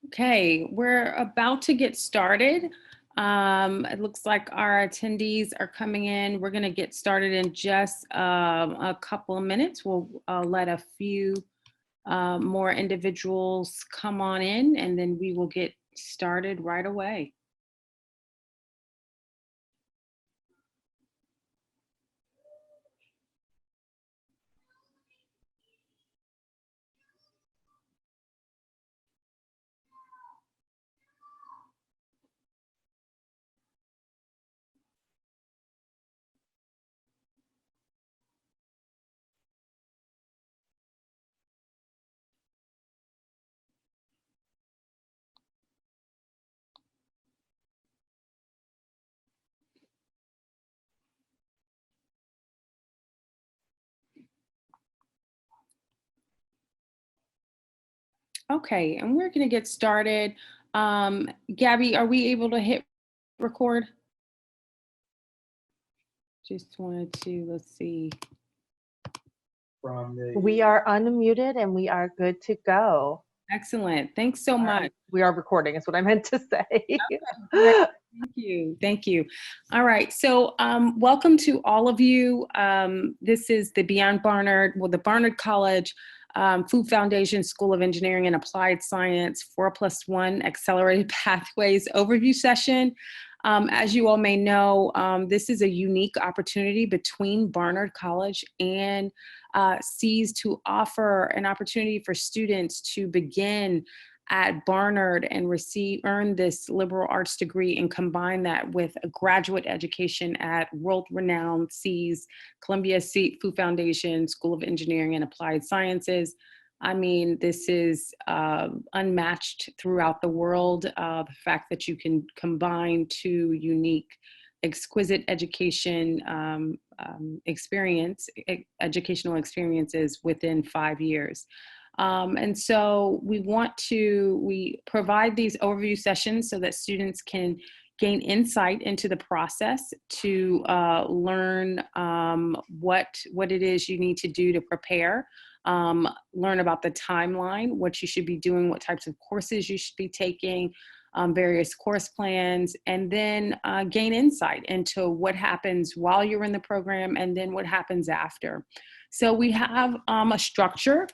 Okay, we're about to get started. It looks like our attendees are coming in. We're going to get started in just a couple of minutes. We'll let a few more individuals come on in, and then we will get started right away. Okay, and we're going to get started. Gabby, are we able to hit record? Just wanted to, let's see. We are unmuted and we are good to go. Excellent. Thanks so much. We are recording is what I meant to say. Okay, thank you. Thank you. All right. So welcome to all of you. This is the Beyond Barnard, the Barnard College Food Foundation School of Engineering and Applied Science 4+1 Accelerated Pathways Overview Session. As you all may know, this is a unique opportunity between Barnard College and Seas to offer an opportunity for students to begin at Barnard and earn this liberal arts degree and combine that with a graduate education at world-renowned Seas, Columbia Food Foundation School of Engineering and Applied Sciences. I mean, this is unmatched throughout the world. The fact that you can combine two unique, exquisite educational experiences within 5 years. And so we provide these overview sessions so that students can gain insight into the process to learn what it is you need to do to prepare, learn about the timeline, what you should be doing, what types of courses you should be taking, various course plans, and then gain insight into what happens while you're in the program and then what happens after. So we have a structure.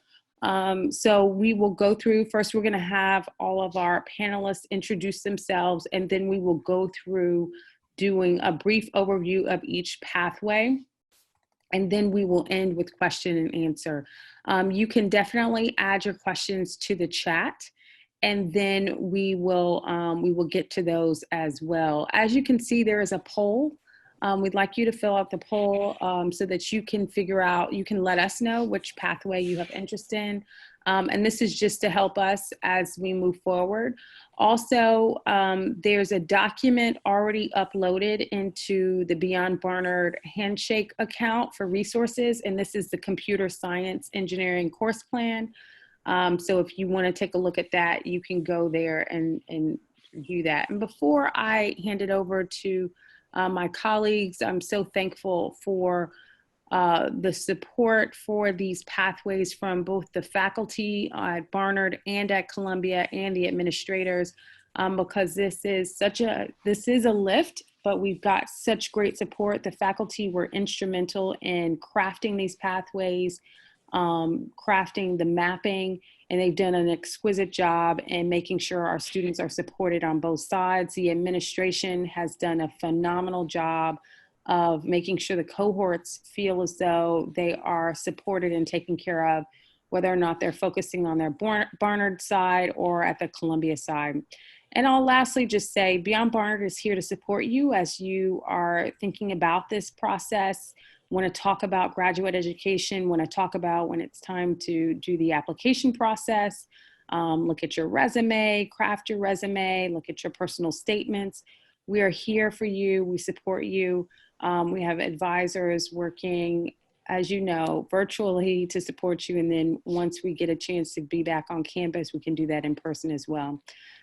So we will go through, first we're going to have all of our panelists introduce themselves, and then we will go through doing a brief overview of each pathway. And then we will end with question and answer. You can definitely add your questions to the chat, and then we will get to those as well. As you can see, there is a poll. We'd like you to fill out the poll so that you can let us know which pathway you have interest in. And this is just to help us as we move forward. Also, there's a document already uploaded into the Beyond Barnard Handshake account for resources, and this is the Computer Science Engineering course plan. So if you want to take a look at that, you can go there and view that. And before I hand it over to my colleagues, I'm so thankful for the support for these pathways from both the faculty at Barnard and at Columbia and the administrators, because this is a lift, but we've got such great support. The faculty were instrumental in crafting these pathways, crafting the mapping, and they've done an exquisite job in making sure our students are supported on both sides. The administration has done a phenomenal job of making sure the cohorts feel as though they are supported and taken care of, whether or not they're focusing on their Barnard side or at the Columbia side. And I'll lastly just say, Beyond Barnard is here to support you as you are thinking about this process, want to talk about graduate education, want to talk about when it's time to do the application process, look at your resume, craft your resume, look at your personal statements. We are here for you. We support you. We have advisors working, as you know, virtually to support you. And then once we get a chance to be back on campus, we can do that in person as well.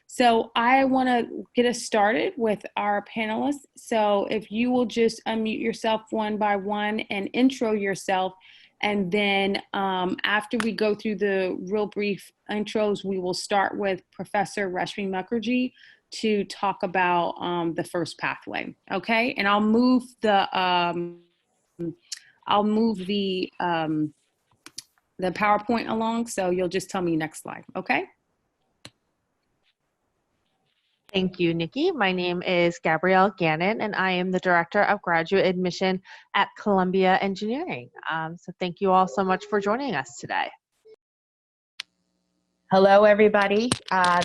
So I want to get us started with our panelists. So if you will just unmute yourself one by one and intro yourself, And then after we go through the real brief intros, we will start with Professor Rashmi Mukherjee to talk about the first pathway. Okay, and I'll move the PowerPoint along, so you'll just tell me next slide. Okay. Thank you, Nikki. My name is Gabrielle Gannon, and I am the Director of Graduate Admission at Columbia Engineering. So thank you all so much for joining us today. Hello, everybody.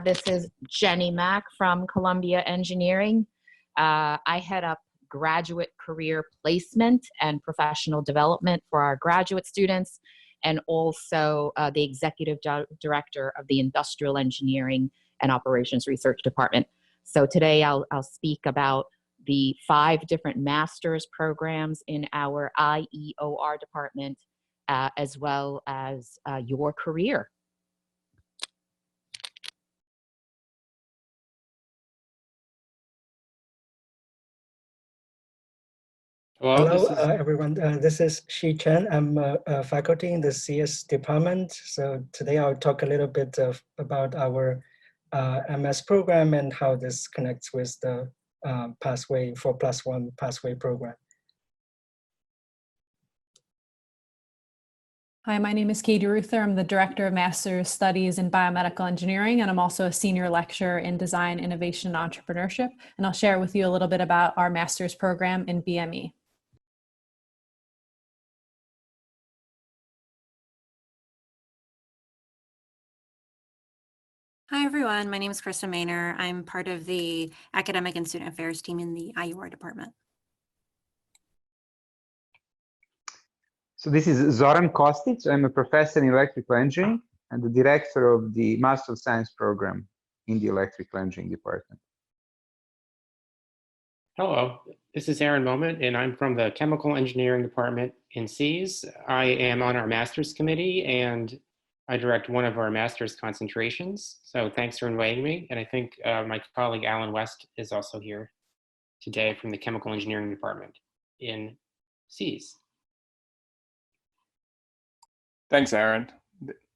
This is Jenny Mack from Columbia Engineering. I head up graduate career placement and professional development for our graduate students, and also the Executive Director of the Industrial Engineering and Operations Research Department. So today I'll speak about the 5 different master's programs in our IEOR department, as well as your career. Hello, everyone. This is Shi Chen. I'm a faculty in the CS department. So today I'll talk a little bit about our MS program and how this connects with the pathway 4+1 pathway program. Hi, my name is Katie Ruther. I'm the Director of Master's Studies in Biomedical Engineering, and I'm also a Senior Lecturer in Design, Innovation, and Entrepreneurship. And I'll share with you a little bit about our master's program in BME. Hi, everyone. My name is Kristin Myers. I'm part of the Academic and Student Affairs team in the IUR department. So this is Zoran Kostic. I'm a professor in electrical engineering and the director of the Master of Science program in the electrical engineering department. Hello, this is Aaron Moment, and I'm from the Chemical Engineering Department in SEAS. I am on our master's committee, and I direct one of our master's concentrations. So thanks for inviting me. And I think my colleague Alan West is also here today from the Chemical Engineering Department in SEAS. Thanks, Aaron.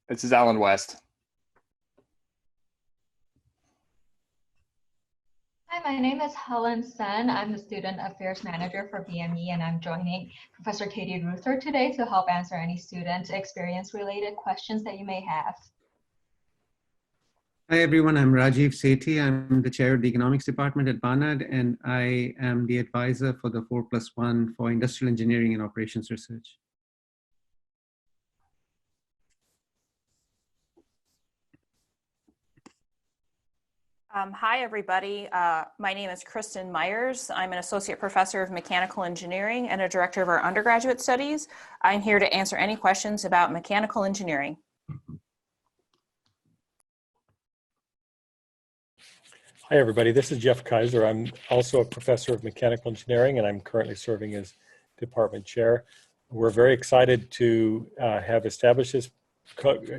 This is Alan West. Hi, my name is Helen Sen. I'm the Student Affairs Manager for BME, and I'm joining Professor Katie Ruther today to help answer any student experience-related questions that you may have. Hi, everyone. I'm Rajiv Sethi. I'm the Chair of the Economics Department at Barnard, and I am the advisor for the 4+1 for Industrial Engineering and Operations Research. Hi, everybody. My name is Kristin Myers. I'm an Associate Professor of Mechanical Engineering and a Director of our Undergraduate Studies. I'm here to answer any questions about mechanical engineering. Hi, everybody. This is Jeff Kaiser. I'm also a Professor of Mechanical Engineering, and I'm currently serving as Department Chair. We're very excited to have established this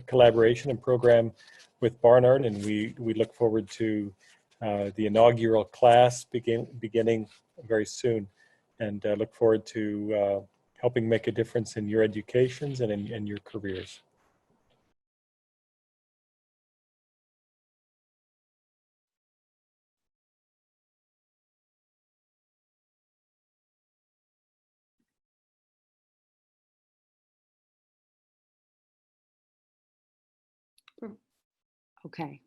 collaboration and program with Barnard, and we look forward to the inaugural class beginning very soon, and look forward to helping make a difference in your educations and in your careers. Okay.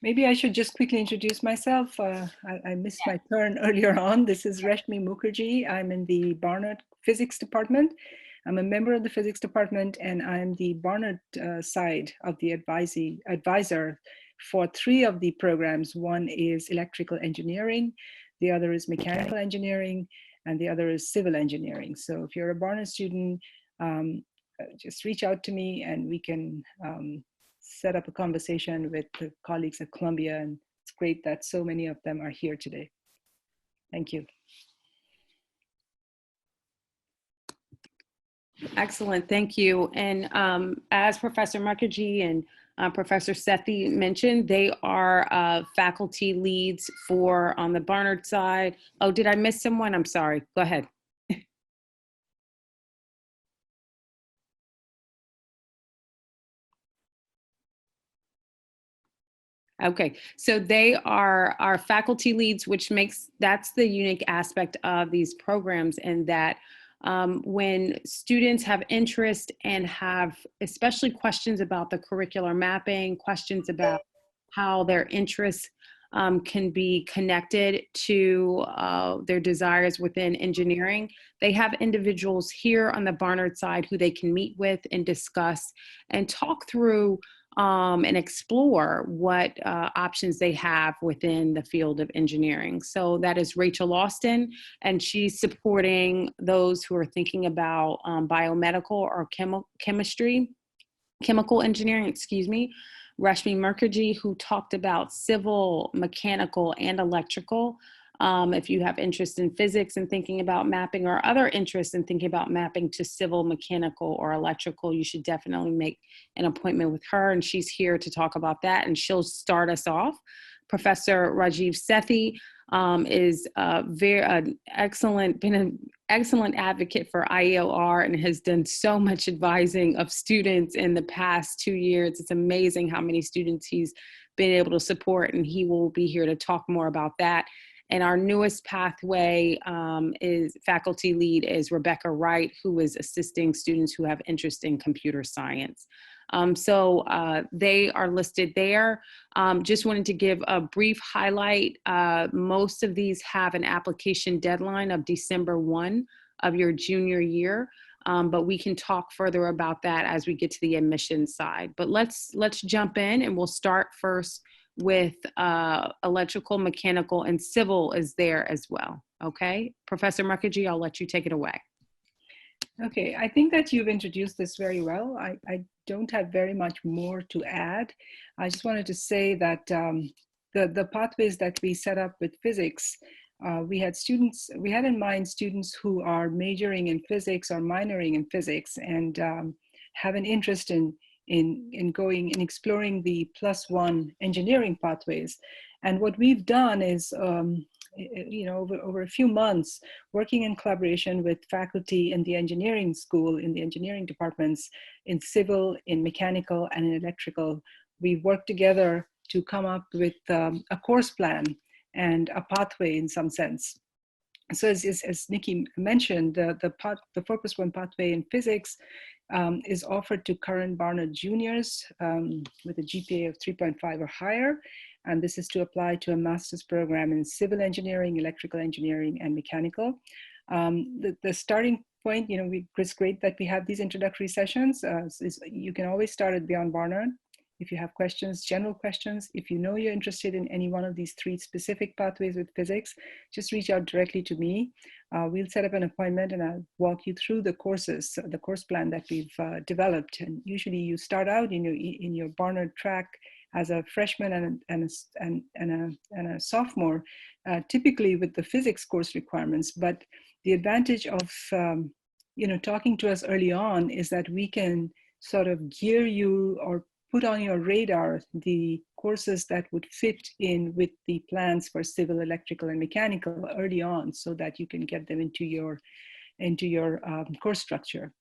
Maybe I should just quickly introduce myself. I missed my turn earlier on. This is Rashmi Mukherjee. I'm in the Barnard Physics Department. I'm a member of the Physics Department, and I'm the Barnard side of the advisor for 3 of the programs. One is electrical engineering, the other is mechanical engineering, and the other is civil engineering. So if you're a Barnard student, just reach out to me and we can set up a conversation with the colleagues at Columbia, and it's great that so many of them are here today. Thank you. Excellent, thank you. And as Professor Mukherjee and Professor Sethi mentioned, they are faculty leads for on the Barnard side. Oh, did I miss someone? I'm sorry, go ahead. Okay, so they are our faculty leads, which that's the unique aspect of these programs, and that when students have interest and have especially questions about the curricular mapping, questions about how their interests can be connected to their desires within engineering, they have individuals here on the Barnard side who they can meet with and discuss and talk through and explore what options they have within the field of engineering. So that is Rachel Austin, and she's supporting those who are thinking about biomedical or chemical engineering, excuse me. Rashmi Mukherjee, who talked about civil, mechanical, and electrical. If you have interest in physics and thinking about mapping, or other interest in thinking about mapping to civil, mechanical, or electrical, you should definitely make an appointment with her, and she's here to talk about that, and she'll start us off. Professor Rajiv Sethi is been an excellent advocate for IEOR and has done so much advising of students in the past 2 years. It's amazing how many students he's been able to support, and he will be here to talk more about that. And our newest pathway is faculty lead is Rebecca Wright, who is assisting students who have interest in computer science. So they are listed there. Just wanted to give a brief highlight. Most of these have an application deadline of December 1 of your junior year, but we can talk further about that as we get to the admissions side. But let's jump in, and we'll start first with electrical, mechanical, and civil is there as well. Okay, Professor Mukherjee, I'll let you take it away. Okay, I think that you've introduced this very well. I don't have very much more to add. I just wanted to say that the pathways that we set up with physics, we had in mind students who are majoring in physics or minoring in physics and have an interest in going and exploring the +1 engineering pathways. And what we've done is, over a few months, working in collaboration with faculty in the engineering school, in the engineering departments, in civil, in mechanical, and in electrical, we worked together to come up with a course plan and a pathway in some sense. So as Nikki mentioned, the 4+1 pathway in physics is offered to current Barnard juniors with a GPA of 3.5 or higher. And this is to apply to a master's program in civil engineering, electrical engineering, and mechanical. The starting point, it's great that we have these introductory sessions. You can always start at Beyond Barnard. If you have questions, general questions, if you know you're interested in any one of these 3 specific pathways with physics, just reach out directly to me. We'll set up an appointment and I'll walk you through the courses, the course plan that we've developed. And usually you start out in your Barnard track as a freshman and a sophomore, typically with the physics course requirements. But the advantage of talking to us early on is that we can sort of gear you or put on your radar the courses that would fit in with the plans for civil, electrical, and mechanical early on, so that you can get them into your course structure.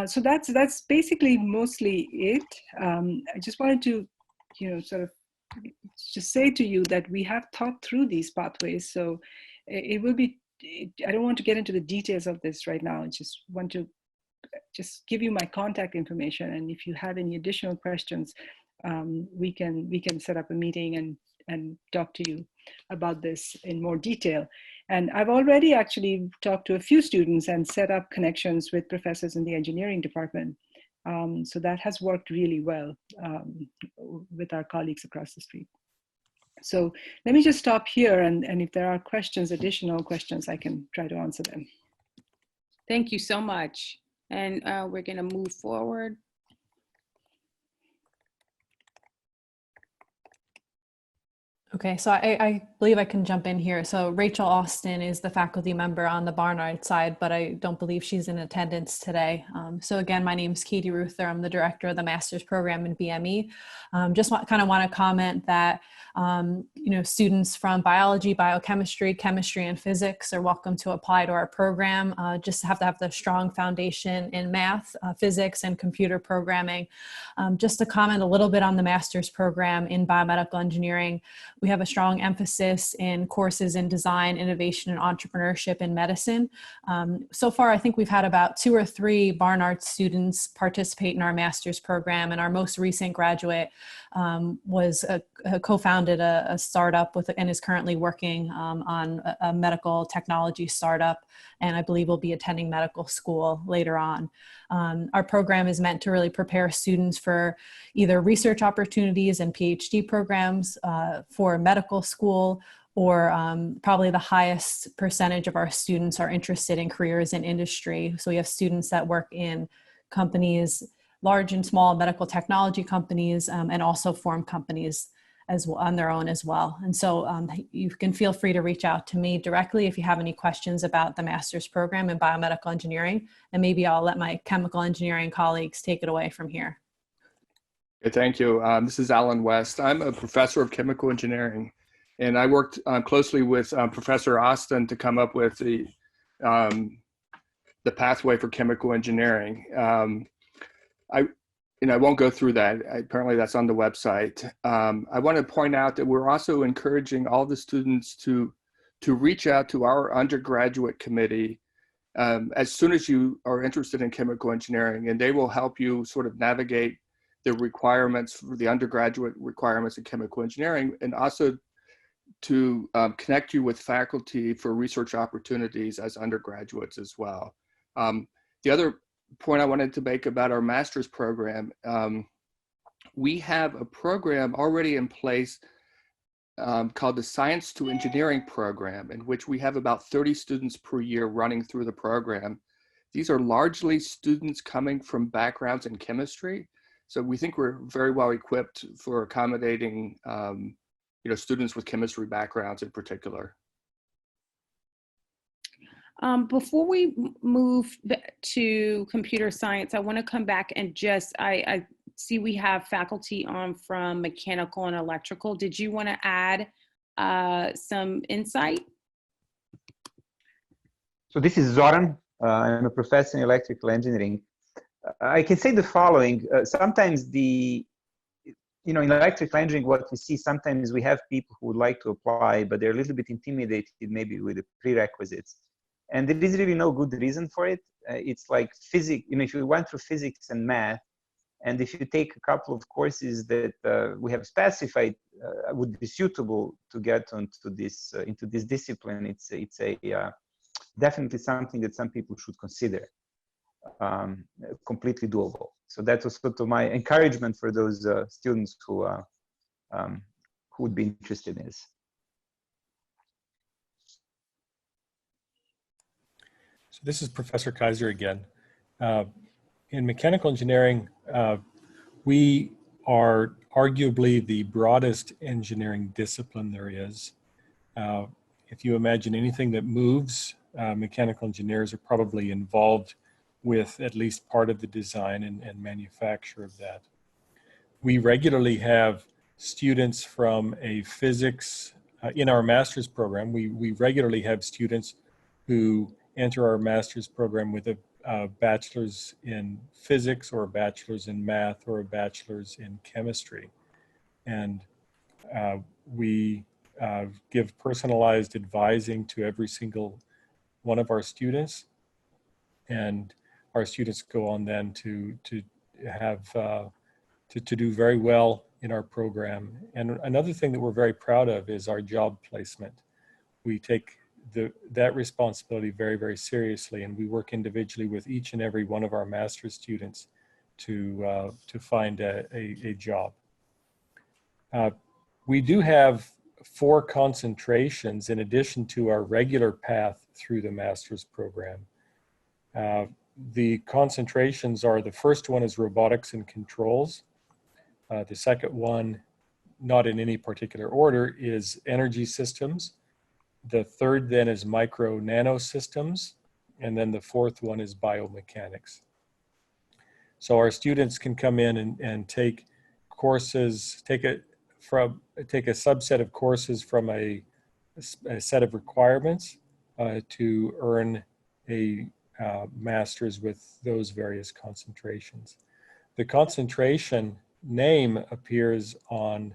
So that's basically mostly it. I just wanted to, sort of just say to you that we have thought through these pathways. So it will be. I don't want to get into the details of this right now. I just want to give you my contact information, and if you have any additional questions, we can set up a meeting and talk to you about this in more detail. And I've already actually talked to a few students and set up connections with professors in the engineering department. So that has worked really well with our colleagues across the street. So let me just stop here, and if there are additional questions, I can try to answer them. Thank you so much. And we're going to move forward. Okay, so I believe I can jump in here. So Rachel Austin is the faculty member on the Barnard side, but I don't believe she's in attendance today. So again, my name is Katie Ruther. I'm the director of the master's program in BME. Just want to comment that students from biology, biochemistry, chemistry, and physics are welcome to apply to our program. Just have to have the strong foundation in math, physics, and computer programming. Just to comment a little bit on the master's program in biomedical engineering, we have a strong emphasis in courses in design, innovation, and entrepreneurship in medicine. So far, I think we've had about 2 or 3 Barnard students participate in our master's program, and our most recent graduate was co-founded a startup and is currently working on a medical technology startup, and I believe will be attending medical school later on. Our program is meant to really prepare students for either research opportunities and PhD programs, for medical school, or probably the highest percentage of our students are interested in careers in industry. So we have students that work in companies, large and small medical technology companies, and also form companies as well, on their own as well. And so you can feel free to reach out to me directly if you have any questions about the master's program in biomedical engineering, and maybe I'll let my chemical engineering colleagues take it away from here. Okay, thank you. This is Alan West. I'm a professor of chemical engineering, and I worked closely with Professor Austin to come up with the pathway for chemical engineering. I won't go through that. Apparently that's on the website. I want to point out that we're also encouraging all the students to reach out to our undergraduate committee as soon as you are interested in chemical engineering, and they will help you sort of navigate the requirements for the undergraduate requirements in chemical engineering, and also to connect you with faculty for research opportunities as undergraduates as well. The other point I wanted to make about our master's program, we have a program already in place called the Science to Engineering program, in which we have about 30 students per year running through the program. These are largely students coming from backgrounds in chemistry. So we think we're very well equipped for accommodating students with chemistry backgrounds in particular. Before we move to computer science, I want to come back and just, I see we have faculty on from mechanical and electrical. Did you want to add some insight? So this is Zoran. I'm a professor in electrical engineering. I can say the following. Sometimes in electrical engineering, what we see, sometimes we have people who would like to apply, but they're a little bit intimidated maybe with the prerequisites. And there is really no good reason for it. It's like physics, if you went through physics and math, and if you take a couple of courses that we have specified would be suitable to get into this discipline, it's definitely something that some people should consider. Completely doable. So that was sort of my encouragement for those students who would be interested in this. So this is Professor Kaiser again. In mechanical engineering, we are arguably the broadest engineering discipline there is. If you imagine anything that moves, mechanical engineers are probably involved with at least part of the design and manufacture of that. We regularly have students from a physics, in our master's program, we regularly have students who enter our master's program with a bachelor's in physics, or a bachelor's in math, or a bachelor's in chemistry. And we give personalized advising to every single one of our students. And our students go on then to have to do very well in our program. And another thing that we're very proud of is our job placement. We take that responsibility very, very seriously, and we work individually with each and every one of our master's students to find a job. We do have 4 concentrations in addition to our regular path through the master's program. The concentrations are, the first one is robotics and controls. The second one not in any particular order, is energy systems. The third then is micro nano systems. And then the fourth one is biomechanics. So our students can come in and take courses, take a subset of courses from a set of requirements to earn a master's with those various concentrations. The concentration name appears on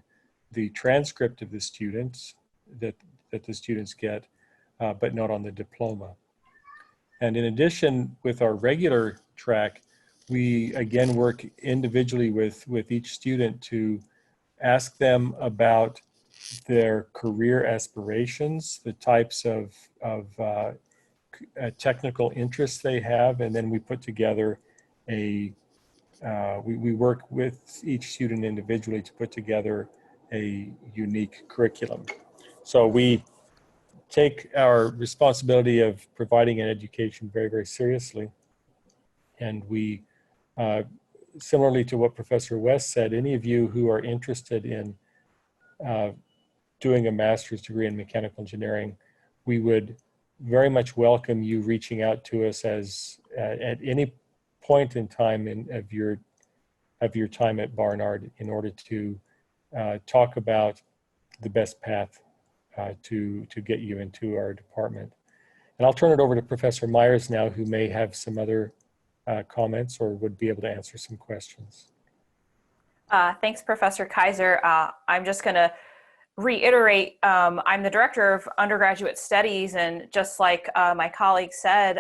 the transcript of the students that the students get, but not on the diploma. And in addition, with our regular track, we again work individually with each student to ask them about their career aspirations, the types of technical interests they have, and then we put together we work with each student individually to put together a unique curriculum. So we take our responsibility of providing an education very, very seriously. And we, similarly to what Professor West said, any of you who are interested in doing a master's degree in mechanical engineering, we would very much welcome you reaching out to us at any point in time of your time at Barnard in order to talk about the best path to get you into our department. And I'll turn it over to Professor Myers now, who may have some other comments or would be able to answer some questions. Thanks, Professor Kaiser. I'm just going to reiterate, I'm the Director of Undergraduate Studies, and just like my colleague said,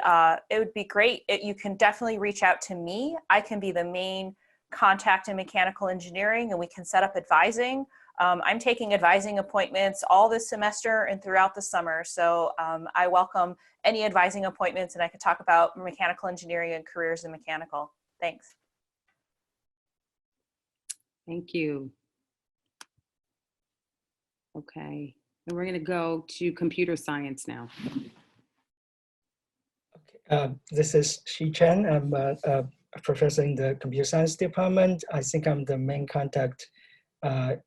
it would be great. You can definitely reach out to me. I can be the main contact in mechanical engineering, and we can set up advising. I'm taking advising appointments all this semester and throughout the summer, so I welcome any advising appointments, and I could talk about mechanical engineering and careers in mechanical. Thanks. Thank you. Okay, and we're going to go to computer science now. Okay, this is Shi Chen. I'm a professor in the computer science department. I think I'm the main contact at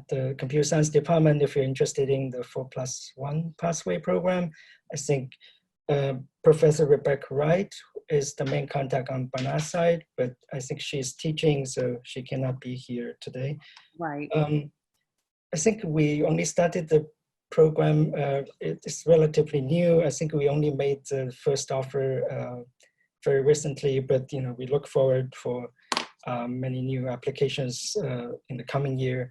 the computer science department if you're interested in the 4+1 pathway program. I think Professor Rebecca Wright is the main contact on Barnard side, but I think she's teaching, so she cannot be here today. Right. I think we only started the program, it's relatively new. I think we only made the first offer very recently, but we look forward for many new applications in the coming year.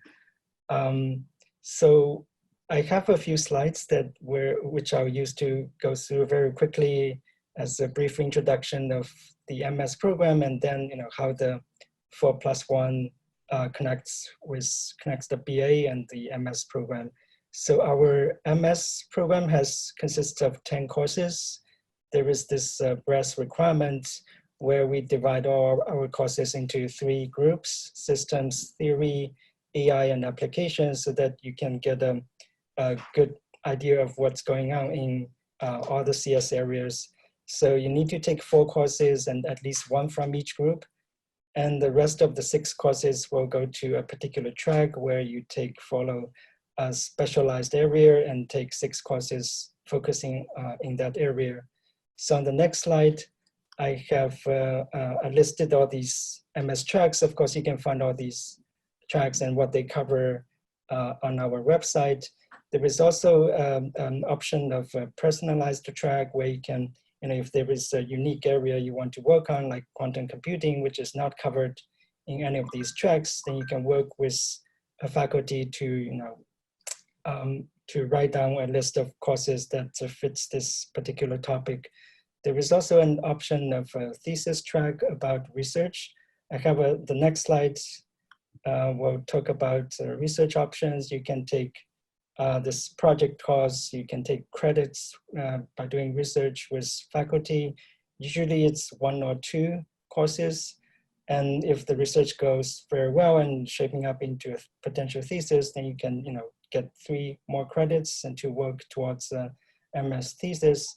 So I have a few slides which I'll use to go through very quickly as a brief introduction of the MS program, and then how the 4+1 connects the BA and the MS program. So our MS program consists of 10 courses. There is this breadth requirement where we divide all our courses into 3 groups: systems, theory, AI, and applications, so that you can get a good idea of what's going on in all the CS areas. So you need to take 4 courses and at least 1 from each group. And the rest of the 6 courses will go to a particular track where you follow a specialized area and take 6 courses focusing in that area. So on the next slide, I have listed all these MS tracks. Of course, you can find all these tracks and what they cover on our website. There is also an option of a personalized track where you can, if there is a unique area you want to work on, like quantum computing, which is not covered in any of these tracks, then you can work with a faculty to write down a list of courses that fits this particular topic. There is also an option of a thesis track about research. I have the next slide will talk about research options. You can take this project course, you can take credits by doing research with faculty. Usually it's 1 or 2 courses. And if the research goes very well and shaping up into a potential thesis, then you can get 3 more credits and to work towards a MS thesis.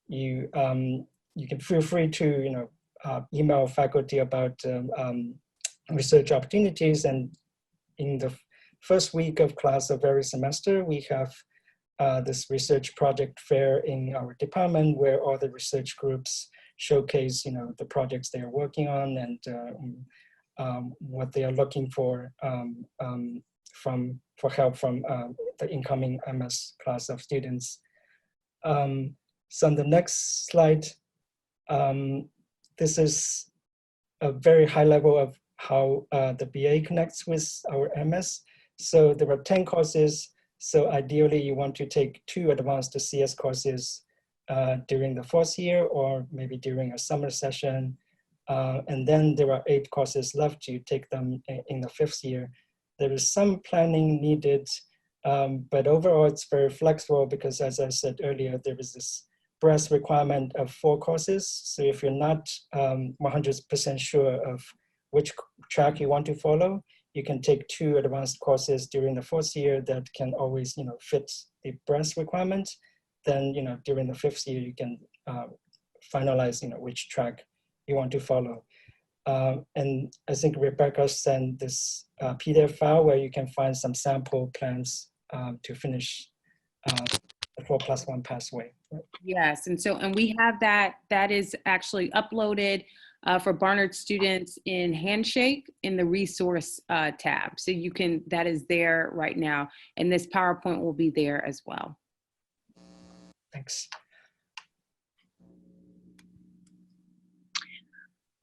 You can feel free to email faculty about research opportunities, and in the first week of class of every semester, we have this research project fair in our department where all the research groups showcase, the projects they are working on and what they are looking for help from the incoming MS class of students. So on the next slide, this is a very high level of how the BA connects with our MS. So there are 10 courses. So ideally you want to take 2 advanced CS courses during the 4th year or maybe during a summer session. And then there are 8 courses left. You take them in the 5th year. There is some planning needed, but overall it's very flexible because as I said earlier, there is this breadth requirement of 4 courses. So if you're not 100% sure of which track you want to follow, you can take 2 advanced courses during the 4th year that can always, fit the breadth requirement. Then, during the 5th year, you can finalize, which track you want to follow. And I think Rebecca sent this PDF file where you can find some sample plans to finish the 4+1 pathway. Yes, and we have that is actually uploaded for Barnard students in Handshake in the resource tab. So that is there right now. And this PowerPoint will be there as well. Thanks.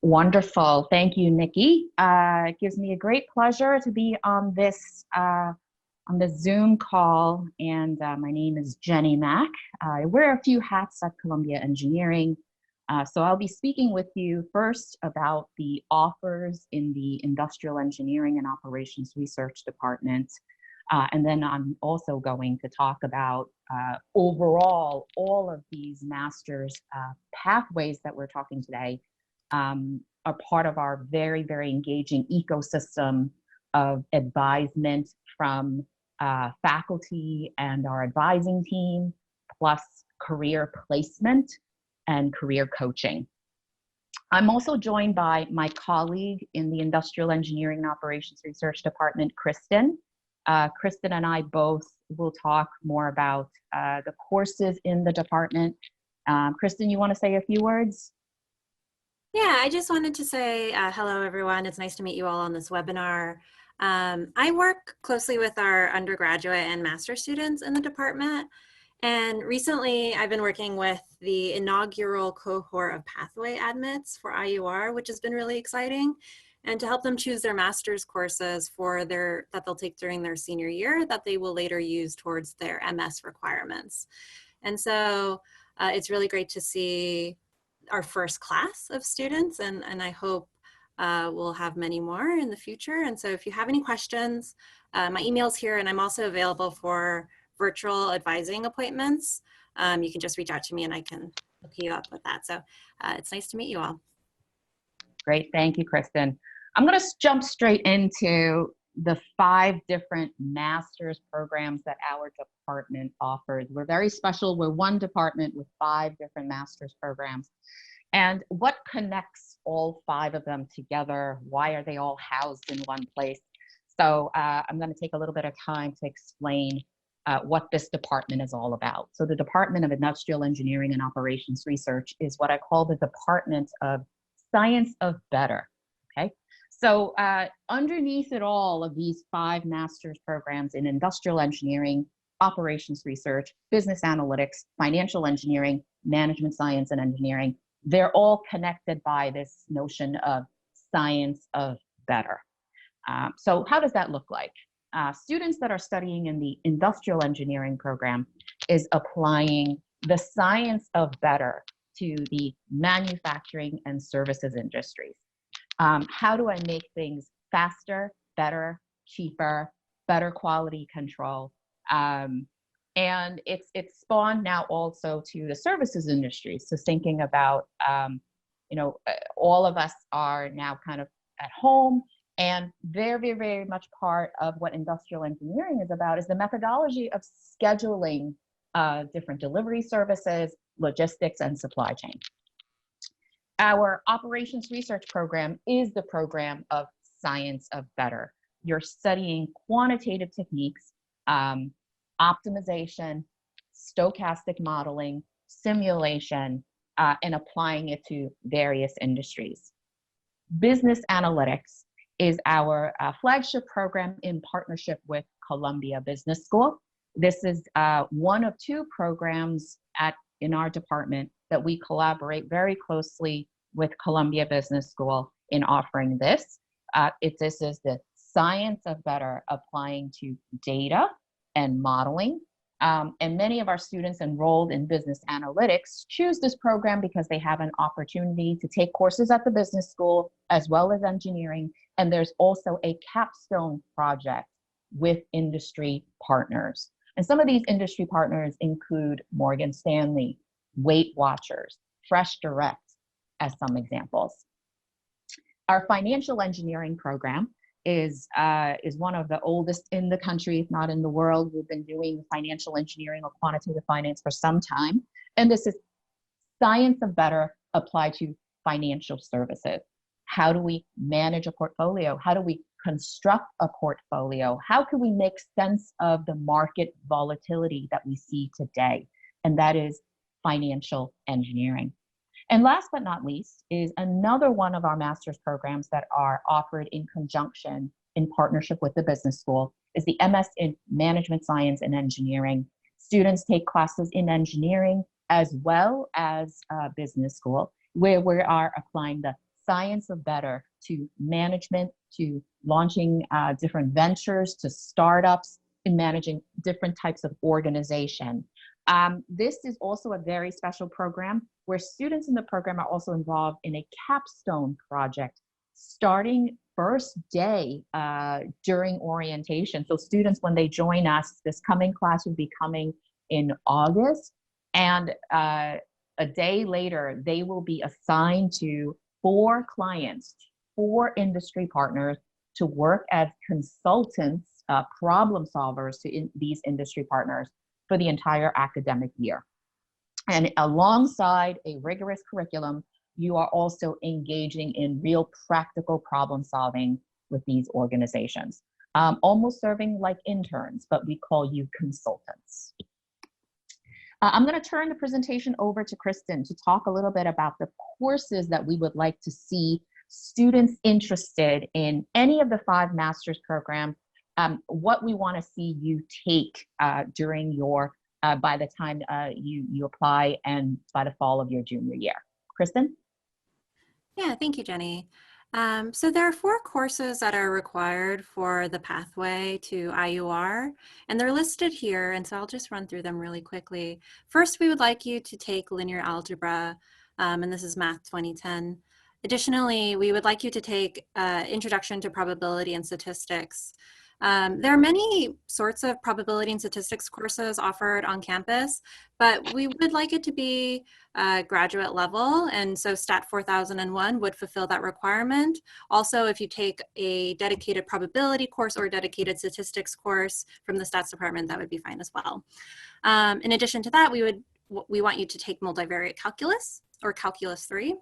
Wonderful. Thank you, Nikki. It gives me a great pleasure to be on this Zoom call. And my name is Jenny Mack. I wear a few hats at Columbia Engineering. So I'll be speaking with you first about the offers in the Industrial Engineering and Operations Research Department. And then I'm also going to talk about overall all of these master's pathways that we're talking today are part of our very, very engaging ecosystem of advisement from faculty and our advising team, plus career placement and career coaching. I'm also joined by my colleague in the Industrial Engineering and Operations Research Department, Kristin. Kristin and I both will talk more about the courses in the department. Kristin, you want to say a few words? Yeah, I just wanted to say hello, everyone. It's nice to meet you all on this webinar. I work closely with our undergraduate and master students in the department. And recently, I've been working with the inaugural cohort of pathway admits for IUR, which has been really exciting, and to help them choose their master's courses that they'll take during their senior year that they will later use towards their MS requirements. And so it's really great to see our first class of students, and I hope we'll have many more in the future. And so if you have any questions, my email's here, and I'm also available for virtual advising appointments. You can just reach out to me and I can hook you up with that. So it's nice to meet you all. Great, thank you, Kristin. I'm going to jump straight into the 5 different master's programs that our department offers. We're very special. We're one department with 5 different master's programs. And what connects all 5 of them together? Why are they all housed in one place? So I'm going to take a little bit of time to explain what this department is all about. So the Department of Industrial Engineering and Operations Research is what I call the Department of Science of Better, okay? So underneath it all of these 5 master's programs in industrial engineering, operations research, business analytics, financial engineering, management science and engineering, they're all connected by this notion of science of better. So how does that look like? Students that are studying in the industrial engineering program is applying the science of better to the manufacturing and services industries. How do I make things faster, better, cheaper, better quality control? And it's spawned now also to the services industry. So thinking about, all of us are now kind of at home, and very, very, very much part of what industrial engineering is about is the methodology of scheduling different delivery services, logistics, and supply chain. Our operations research program is the program of science of better. you're studying quantitative techniques, optimization, stochastic modeling, simulation, and applying it to various industries. Business analytics is our flagship program in partnership with Columbia Business School. This is one of two programs in our department that we collaborate very closely with Columbia Business School in offering this. This is the science of better applying to data and modeling. And many of our students enrolled in business analytics choose this program because they have an opportunity to take courses at the business school as well as engineering. And there's also a capstone project with industry partners. And some of these industry partners include Morgan Stanley, Weight Watchers, Fresh Direct, as some examples. Our financial engineering program is one of the oldest in the country, if not in the world. We've been doing financial engineering or quantitative finance for some time. And this is science of better applied to financial services. How do we manage a portfolio? How do we construct a portfolio? How can we make sense of the market volatility that we see today? And that is financial engineering. And last but not least is another one of our master's programs that are offered in conjunction in partnership with the business school is the MS in Management Science and Engineering. Students take classes in engineering as well as business school, where we are applying the science of better to management, to launching different ventures, to startups, in managing different types of organization. This is also a very special program where students in the program are also involved in a capstone project starting first day during orientation. So students, when they join us, this coming class will be coming in August, and a day later, they will be assigned to 4 clients, 4 industry partners to work as consultants, problem solvers to these industry partners for the entire academic year. And alongside a rigorous curriculum, you are also engaging in real practical problem solving with these organizations, almost serving like interns, but we call you consultants. I'm going to turn the presentation over to Kristin to talk a little bit about the courses that we would like to see students interested in any of the 5 master's programs, what we want to see you take during your, by the time you apply and by the fall of your junior year. Kristin? Yeah, thank you, Jenny. So there are 4 courses that are required for the pathway to IUR, and they're listed here, and so I'll just run through them really quickly. First, we would like you to take linear algebra, and this is Math 2010. Additionally, we would like you to take Introduction to Probability and Statistics. There are many sorts of probability and statistics courses offered on campus, but we would like it to be graduate level, and so Stat 4001 would fulfill that requirement. Also, if you take a dedicated probability course or a dedicated statistics course from the stats department, that would be fine as well. In addition to that, we want you to take multivariate calculus or calculus 3.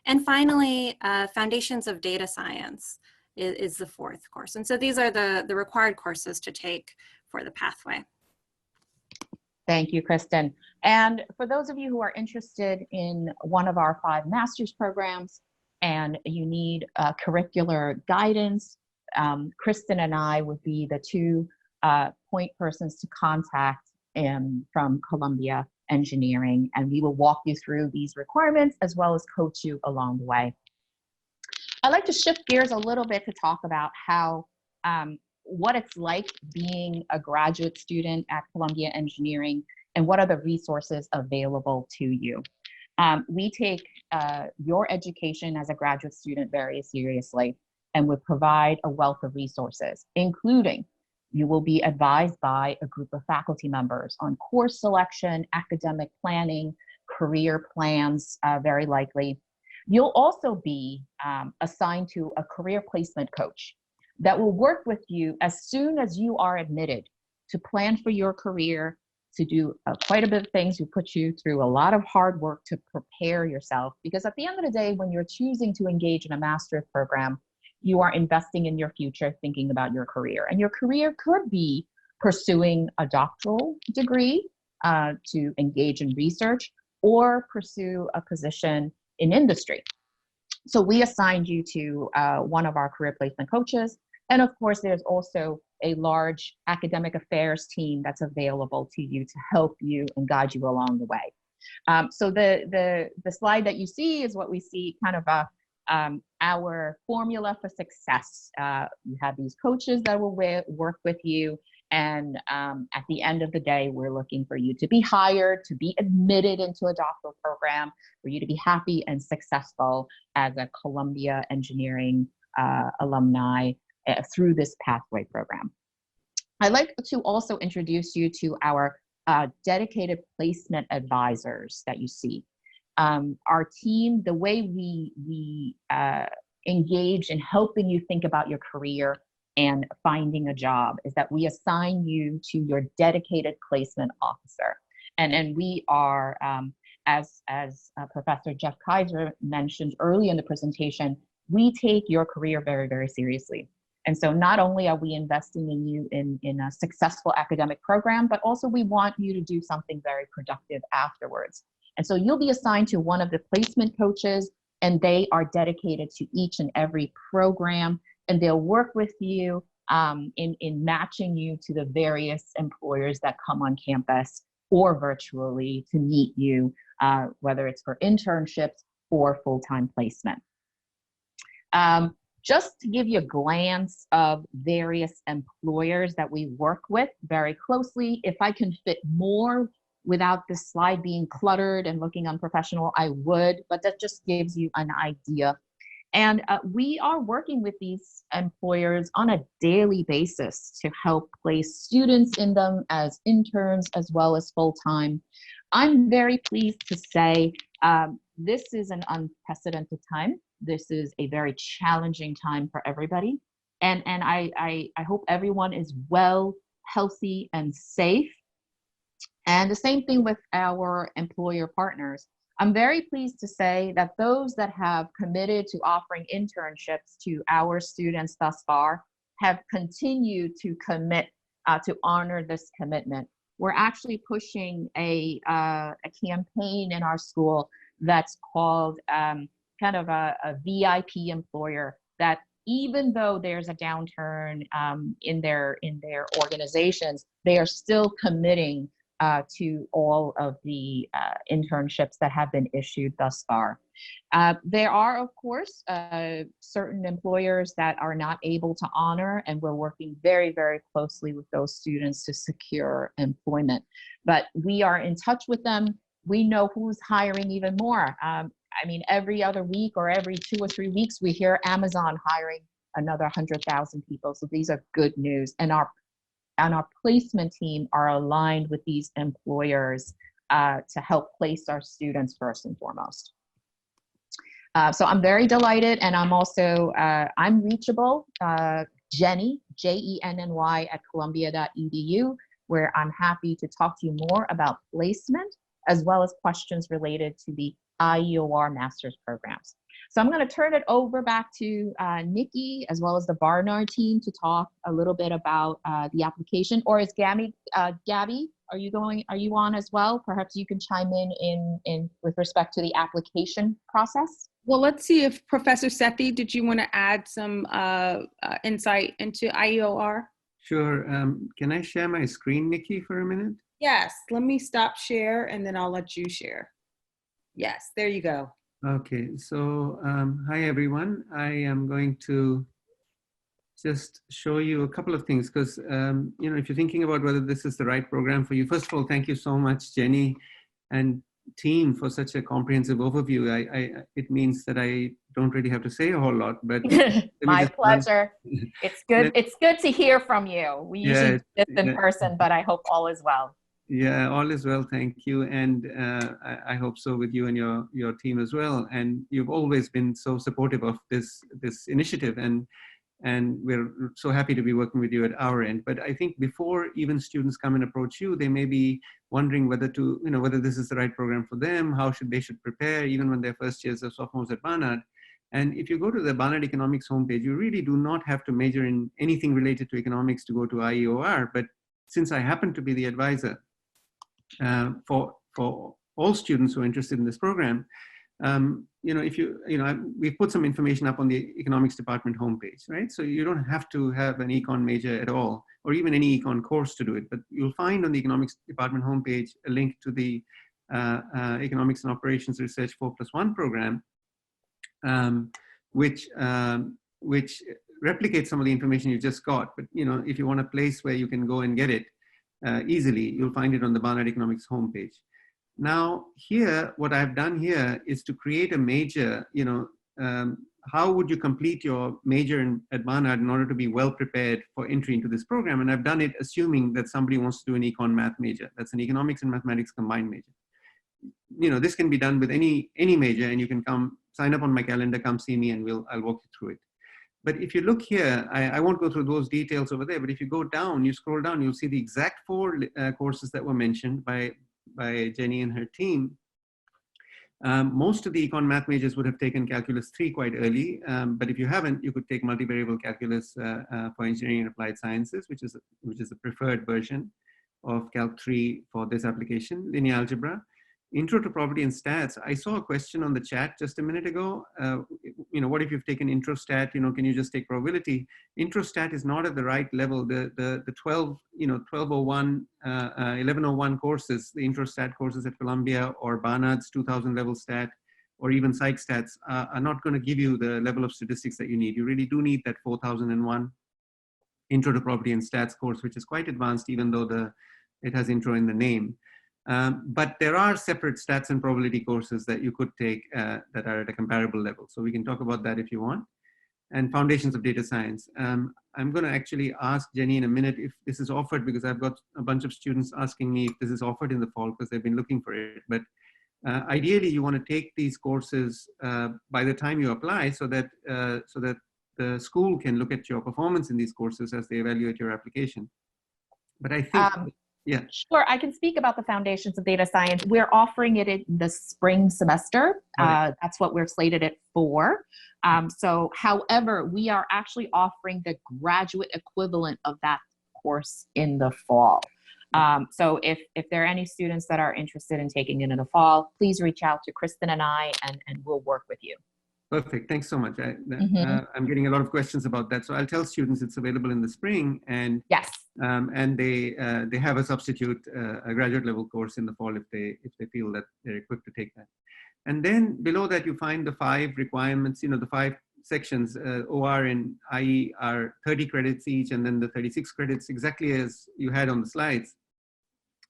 And finally, Foundations of Data Science is the 4th course. And so these are the required courses to take for the pathway. Thank you, Kristin. And for those of you who are interested in one of our 5 master's programs and you need curricular guidance, Kristin and I would be the 2 point persons to contact from Columbia Engineering, and we will walk you through these requirements as well as coach you along the way. I'd like to shift gears a little bit to talk about how what it's like being a graduate student at Columbia Engineering and what are the resources available to you. We take your education as a graduate student very seriously and would provide a wealth of resources, including you will be advised by a group of faculty members on course selection, academic planning, career plans, very likely. You'll also be assigned to a career placement coach that will work with you as soon as you are admitted to plan for your career, to do quite a bit of things, to put you through a lot of hard work to prepare yourself. Because at the end of the day, when you're choosing to engage in a master's program, you are investing in your future, thinking about your career. And your career could be pursuing a doctoral degree to engage in research, or pursue a position in industry. So we assigned you to one of our career placement coaches. And of course, there's also a large academic affairs team that's available to you to help you and guide you along the way. So the slide that you see is what we see kind of our formula for success. You have these coaches that will work with you. And at the end of the day, we're looking for you to be hired, to be admitted into a doctoral program, for you to be happy and successful as a Columbia Engineering alumni through this pathway program. I'd like to also introduce you to our dedicated placement advisors that you see. Our team, the way we engage in helping you think about your career and finding a job is that we assign you to your dedicated placement officer. And we are, as Professor Jeff Kaiser mentioned early in the presentation, we take your career very, very seriously. And so not only are we investing in you in a successful academic program, but also we want you to do something very productive afterwards. And so you'll be assigned to one of the placement coaches, and they are dedicated to each and every program, and they'll work with you in matching you to the various employers that come on campus or virtually to meet you, whether it's for internships or full-time placement. Just to give you a glance of various employers that we work with very closely, if I can fit more without this slide being cluttered and looking unprofessional, I would, but that just gives you an idea. And we are working with these employers on a daily basis to help place students in them as interns as well as full-time. I'm very pleased to say this is an unprecedented time. This is a very challenging time for everybody. And I hope everyone is well, healthy, and safe. And the same thing with our employer partners. I'm very pleased to say that those that have committed to offering internships to our students thus far have continued to commit to honor this commitment. We're actually pushing a campaign in our school that's called kind of a VIP employer, that even though there's a downturn in their organizations, they are still committing to all of the internships that have been issued thus far. There are, of course, certain employers that are not able to honor, and we're working very, very closely with those students to secure employment. But we are in touch with them. We know who's hiring even more. I mean, every other week or every 2 or 3 weeks, we hear Amazon hiring another 100,000 people. So these are good news. And our placement team are aligned with these employers to help place our students first and foremost. So I'm very delighted, and I'm also, I'm reachable, Jenny, Jenny at columbia.edu, where I'm happy to talk to you more about placement, as well as questions related to the IEOR master's programs. So I'm going to turn it over back to Nikki, as well as the Barnard team, to talk a little bit about the application. Or is Gabby, are you on as well? Perhaps you can chime in with respect to the application process. Well, let's see if Professor Sethi, did you want to add some insight into IEOR? Sure. Can I share my screen, Nikki, for a minute? Yes. Let me stop share, and then I'll let you share. Yes, there you go. Okay, so hi everyone. I am going to just show you a couple of things, because you know, if you're thinking about whether this is the right program for you, first of all, thank you so much, Jenny and team, for such a comprehensive overview. It means that I don't really have to say a whole lot, but my pleasure. It's good. It's good to hear from you. We usually do this in person, but I hope all is well. Yeah, all is well, thank you. And I hope so with you and your team as well. And you've always been so supportive of this initiative, and we're so happy to be working with you at our end. But I think before even students come and approach you, they may be wondering whether this is the right program for them, how they should prepare, even when they're first years or sophomores at Barnard. And if you go to the Barnard Economics homepage, you really do not have to major in anything related to economics to go to IEOR. But since I happen to be the advisor for all students who are interested in this program, we've put some information up on the economics department homepage, right? So you don't have to have an econ major at all, or even any econ course to do it. But you'll find on the economics department homepage a link to the Economics and Operations Research 4+1 program, which replicates some of the information you just got. But if you want a place where you can go and get it easily, you'll find it on the Barnard Economics homepage. Now here, what I've done here is to create a major, how would you complete your major at Barnard in order to be well prepared for entry into this program? And I've done it assuming that somebody wants to do an econ math major. That's an economics and mathematics combined major. This can be done with any major, and you can come sign up on my calendar, come see me, and I'll walk you through it. But if you look here, I won't go through those details over there, but if you go down, you scroll down, you'll see the exact 4 courses that were mentioned by Jenny and her team. Most of the econ math majors would have taken calculus 3 quite early, but if you haven't, you could take multivariable calculus for engineering and applied sciences, which is the preferred version of Calc 3 for this application. Linear algebra, intro to property and stats. I saw a question on the chat just a minute ago. What if you've taken intro stat? Can you just take probability? Intro stat is not at the right level. The 1201, 1101 courses, the intro stat courses at Columbia, or Barnard's 2000 level stat, or even psych stats are not going to give you the level of statistics that you need. You really do need that 4001 intro to property and stats course, which is quite advanced, even though it has intro in the name. But there are separate stats and probability courses that you could take that are at a comparable level. So we can talk about that if you want. And foundations of data science. I'm going to actually ask Jenny in a minute if this is offered, because I've got a bunch of students asking me if this is offered in the fall because they've been looking for it. But ideally, you want to take these courses by the time you apply, so that the school can look at your performance in these courses as they evaluate your application. But I think yeah. Sure, I can speak about the foundations of data science. We're offering it in the spring semester. Right. That's what we're slated it for. However, we are actually offering the graduate equivalent of that course in the fall. So if there are any students that are interested in taking it in the fall, please reach out to Kristin and I, and we'll work with you. Perfect. Thanks so much. I'm getting a lot of questions about that. So I'll tell students it's available in the spring, and yes, and they have a substitute, a graduate level course in the fall if they feel that they're equipped to take that. And then below that you find the 5 requirements. The 5 sections. OR and IE are 30 credits each, and then the 36 credits exactly as you had on the slides.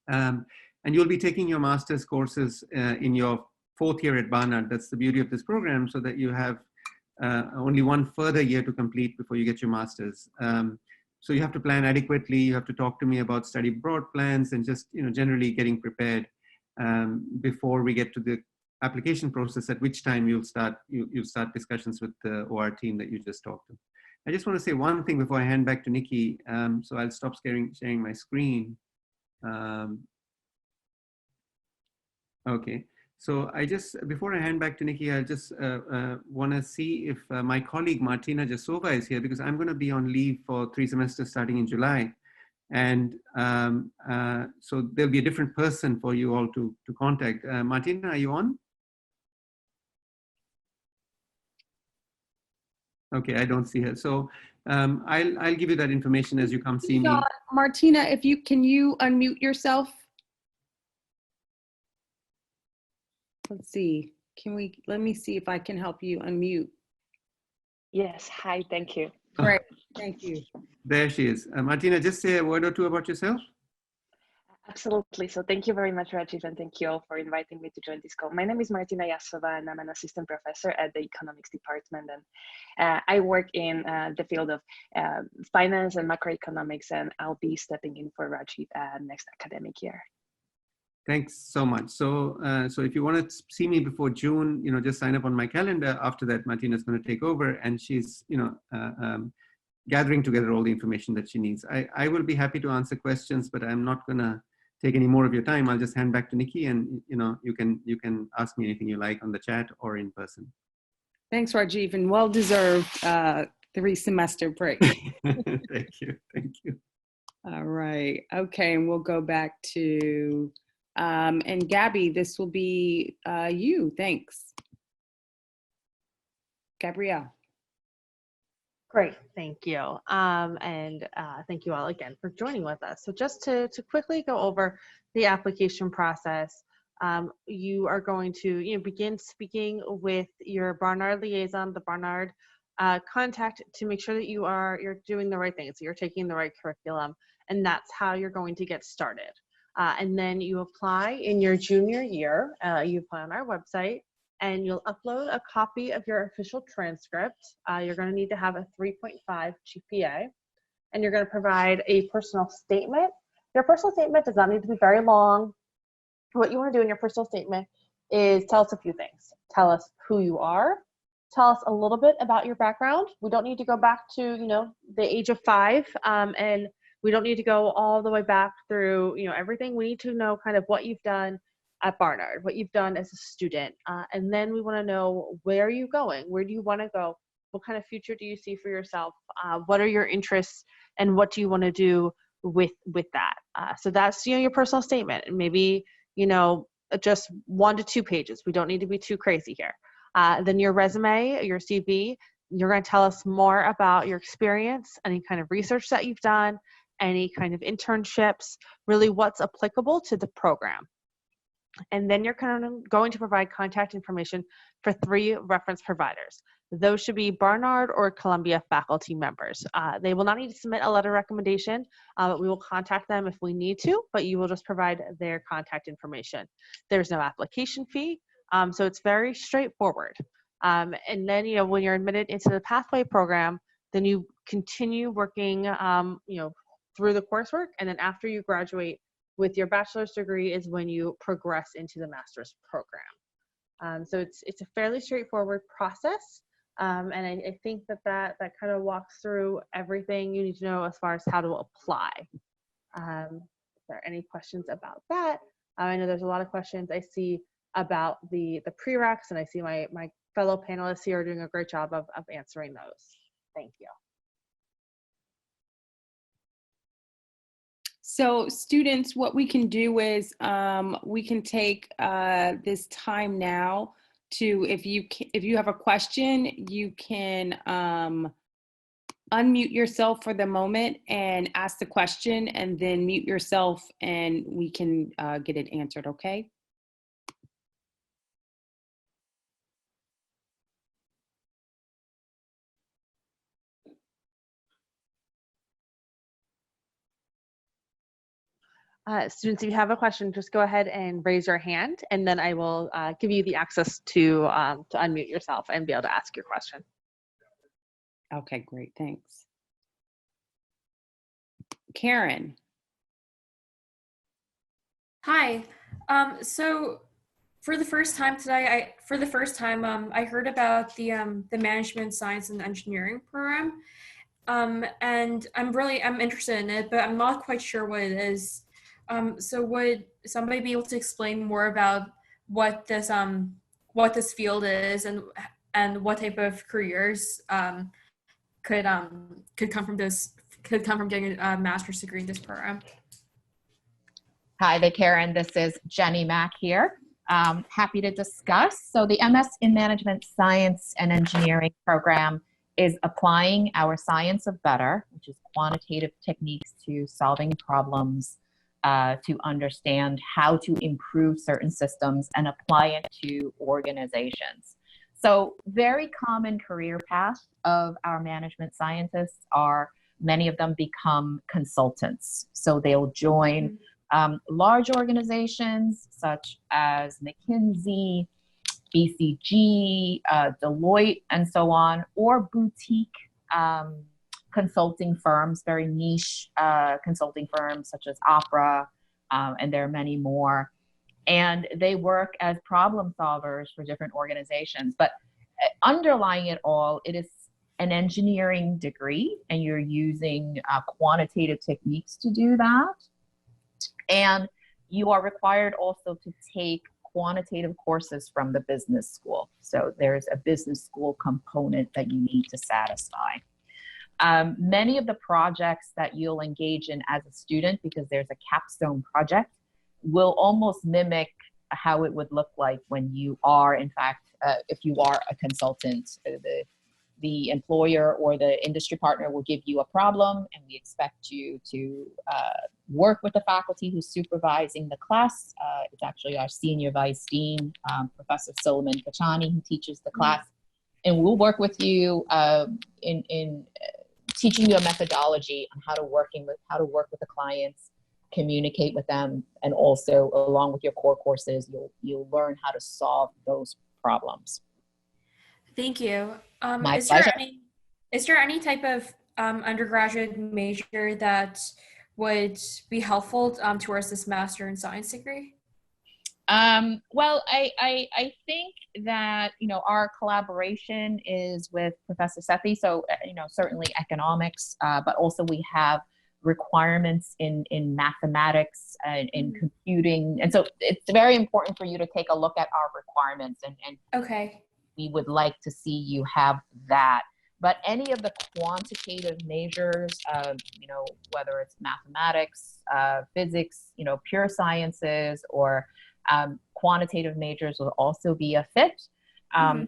And you'll be taking your master's courses in your 4th year at Barnard. That's the beauty of this program, so that you have only one further year to complete before you get your master's. So you have to plan adequately. You have to talk to me about study abroad plans, and just generally getting prepared before we get to the application process, at which time you'll start discussions with the OR team that you just talked to. I just want to say one thing before I hand back to Nikki. So I'll stop sharing my screen. Okay. So before I hand back to Nikki, I just want to see if my colleague Martina Jasova is here, because I'm going to be on leave for 3 semesters starting in July. And so there'll be a different person for you all to contact. Martina, are you on? Okay, I don't see her. So I'll give you that information as you come see me. Martina, can you unmute yourself? Let's see. Let me see if I can help you unmute. Yes. Hi. Thank you. Great. Thank you. There she is. Martina, just say a word or two about yourself. Absolutely. So thank you very much, Rajiv, and thank you all for inviting me to join this call. My name is Martina Jasova, and I'm an assistant professor at the economics department. And I work in the field of finance and macroeconomics, and I'll be stepping in for Rajiv next academic year. Thanks so much. So, so if you want to see me before June, just sign up on my calendar. After that, Martina is going to take over, and she's, gathering together all the information that she needs. I will be happy to answer questions, but I'm not going to take any more of your time. I'll just hand back to Nikki, and you can ask me anything you like on the chat or in person. Thanks, Rajiv, and well-deserved 3-semester break. Thank you. Thank you. All right. Okay, and we'll go back to, and Gabby, this will be you. Thanks. Gabrielle. Great, thank you. And thank you all again for joining with us. So just to quickly go over the application process, you are going to begin speaking with your Barnard liaison, the Barnard contact, to make sure that you're doing the right thing. So you're taking the right curriculum, and that's how you're going to get started. And then you apply in your junior year. You apply on our website, and you'll upload a copy of your official transcript. You're going to need to have a 3.5 GPA, and you're going to provide a personal statement. Your personal statement does not need to be very long. What you want to do in your personal statement is tell us a few things. Tell us who you are. Tell us a little bit about your background. We don't need to go back to the age of 5, and we don't need to go all the way back through everything. We need to know kind of what you've done at Barnard, what you've done as a student, and then we want to know, where are you going? Where do you want to go? What kind of future do you see for yourself? What are your interests, and what do you want to do with that? So that's your personal statement, and maybe just 1 to 2 pages. We don't need to be too crazy here. Then your resume, your CV, you're going to tell us more about your experience, any kind of research that you've done, any kind of internships, really what's applicable to the program. And then you're kind of going to provide contact information for 3 reference providers. Those should be Barnard or Columbia faculty members. They will not need to submit a letter of recommendation, but we will contact them if we need to, but you will just provide their contact information. There's no application fee, so it's very straightforward. And then, when you're admitted into the Pathway program, then you continue working, through the coursework, and then after you graduate with your bachelor's degree is when you progress into the master's program. So it's a fairly straightforward process, and I think that kind of walks through everything you need to know as far as how to apply. If there are any questions about that? I know there's a lot of questions I see about the prereqs, and I see my fellow panelists here are doing a great job of answering those. Thank you. So students, what we can do is we can take this time now to, if you have a question, you can unmute yourself for the moment and ask the question, and then mute yourself, and we can get it answered, okay? Students, if you have a question, just go ahead and raise your hand, and then I will give you the access to unmute yourself and be able to ask your question. Okay, great, thanks. Karen. Hi. So for the first time today, I heard about the Management Science and Engineering program, and I'm interested in it, but I'm not quite sure what it is. So would somebody be able to explain more about what this field is, and what type of careers could come from getting a master's degree in this program? Hi there, Karen. This is Jenny Mack here. Happy to discuss. So the MS in Management Science and Engineering program is applying our science of better, which is quantitative techniques to solving problems, to understand how to improve certain systems and apply it to organizations. So very common career paths of our management scientists are, many of them become consultants. So they'll join large organizations such as McKinsey, BCG, Deloitte, and so on, or boutique consulting firms, very niche consulting firms such as Opera, and there are many more. And they work as problem solvers for different organizations. But underlying it all, it is an engineering degree, and you're using quantitative techniques to do that. And you are required also to take quantitative courses from the business school. So there's a business school component that you need to satisfy. Many of the projects that you'll engage in as a student, because there's a capstone project, will almost mimic how it would look like when you are, in fact, if you are a consultant. The employer or the industry partner will give you a problem, and we expect you to work with the faculty who's supervising the class. It's actually our senior vice dean, Professor Solomon Kachani, who teaches the class. And we'll work with you in teaching you a methodology on how to work with the clients, communicate with them, and also along with your core courses, you'll learn how to solve those problems. Thank you. My Is pleasure. there any type of undergraduate major that would be helpful towards this Master in Science degree? Well, I think that, our collaboration is with Professor Sethi. So, certainly economics, but also we have requirements in mathematics and in computing. And so it's very important for you to take a look at our requirements, and okay, we would like to see you have that. But any of the quantitative measures, whether it's mathematics, physics, pure sciences, or quantitative majors will also be a fit.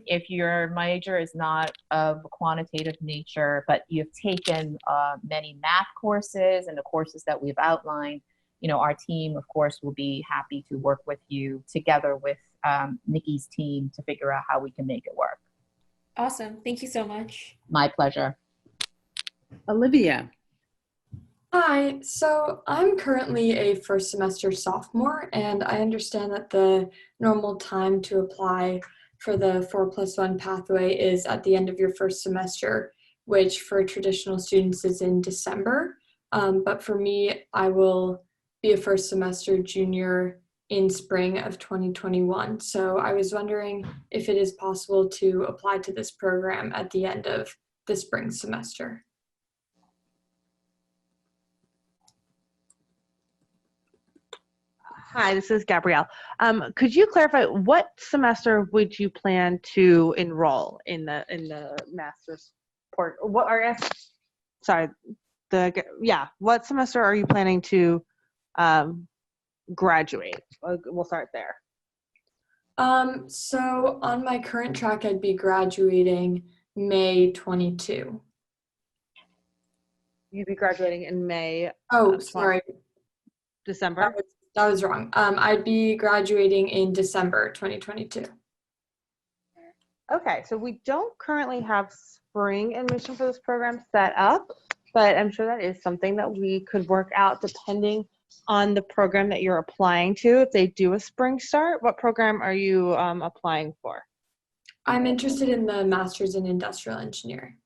If your major is not of a quantitative nature, but you've taken many math courses and the courses that we've outlined, our team, of course, will be happy to work with you together with Nikki's team to figure out how we can make it work. Awesome. Thank you so much. My pleasure. Olivia. Hi, so I'm currently a first semester sophomore, and I understand that the normal time to apply for the 4+1 pathway is at the end of your first semester, which for traditional students is in December. But for me, I will be a first semester junior in spring of 2021. So I was wondering if it is possible to apply to this program at the end of the spring semester. Hi, this is Gabrielle. Could you clarify what semester would you plan to enroll in the master's port? What semester are you planning to graduate? We'll start there. So on my current track, I'd be graduating May 22. You'd be graduating in May. Oh, sorry. December? That was wrong. I'd be graduating in December 2022. Okay, so we don't currently have spring admission for this program set up, but I'm sure that is something that we could work out depending on the program that you're applying to. If they do a spring start, what program are you applying for? I'm interested in the Master's in Industrial Engineering.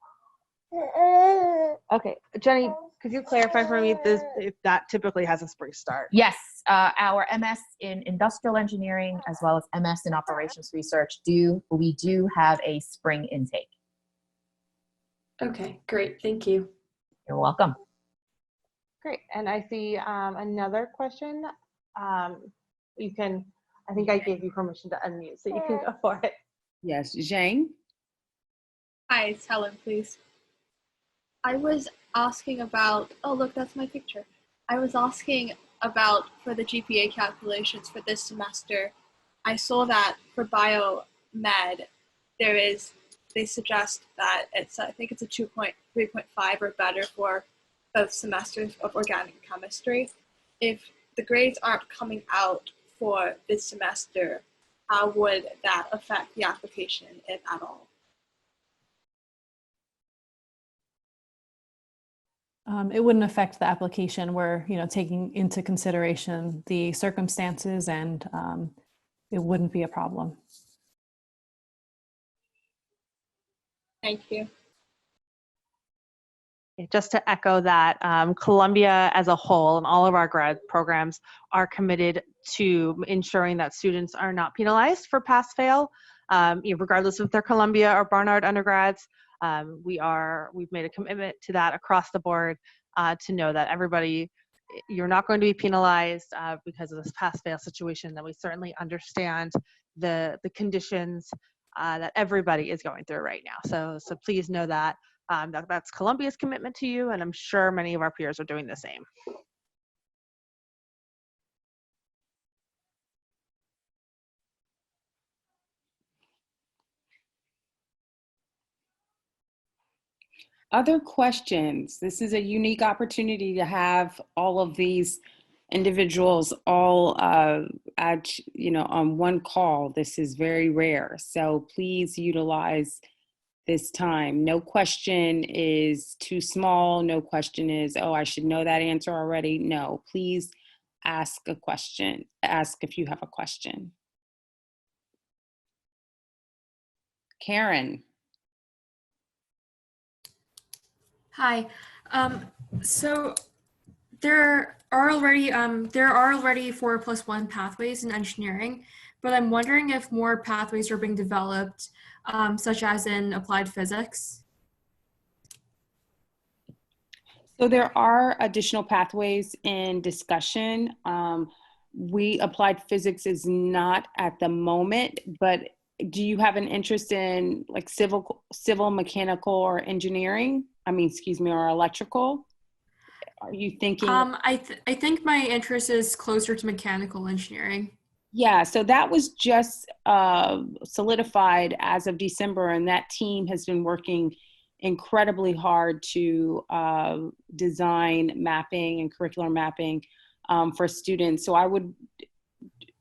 Okay, Jenny, could you clarify for me if that typically has a spring start? Yes, our MS in Industrial Engineering as well as MS in Operations Research we do have a spring intake. Okay, great, thank you. You're welcome. Great, and I see another question. I think I gave you permission to unmute, so you can go for it. Yes, Jang. Hi, it's Helen, please. I was asking about, oh look, that's my picture. I was asking about for the GPA calculations for this semester. I saw that for biomed, they suggest that I think it's a 3.5 or better for both semesters of organic chemistry. If the grades aren't coming out for this semester, how would that affect the application, if at all? It wouldn't affect the application. We're, taking into consideration the circumstances, and it wouldn't be a problem. Thank you. Just to echo that, Columbia as a whole and all of our grad programs are committed to ensuring that students are not penalized for pass-fail, regardless if they're Columbia or Barnard undergrads. We've made a commitment to that across the board to know that everybody you're not going to be penalized because of this pass-fail situation. That we certainly understand the conditions that everybody is going through right now. So please know that, that's Columbia's commitment to you, and I'm sure many of our peers are doing the same. Other questions? This is a unique opportunity to have all of these individuals all on one call. This is very rare, so please utilize this time. No question is too small. No question is, oh, I should know that answer already. No, please ask a question. Ask if you have a question. Karen. Hi. So there are already 4+1 pathways in engineering, but I'm wondering if more pathways are being developed, such as in applied physics. So there are additional pathways in discussion. Applied physics is not at the moment, but do you have an interest in like civil, mechanical, or engineering? Or electrical? Are you thinking? I think my interest is closer to mechanical engineering. Yeah, so that was just solidified as of December, and that team has been working incredibly hard to design mapping and curricular mapping for students. So I would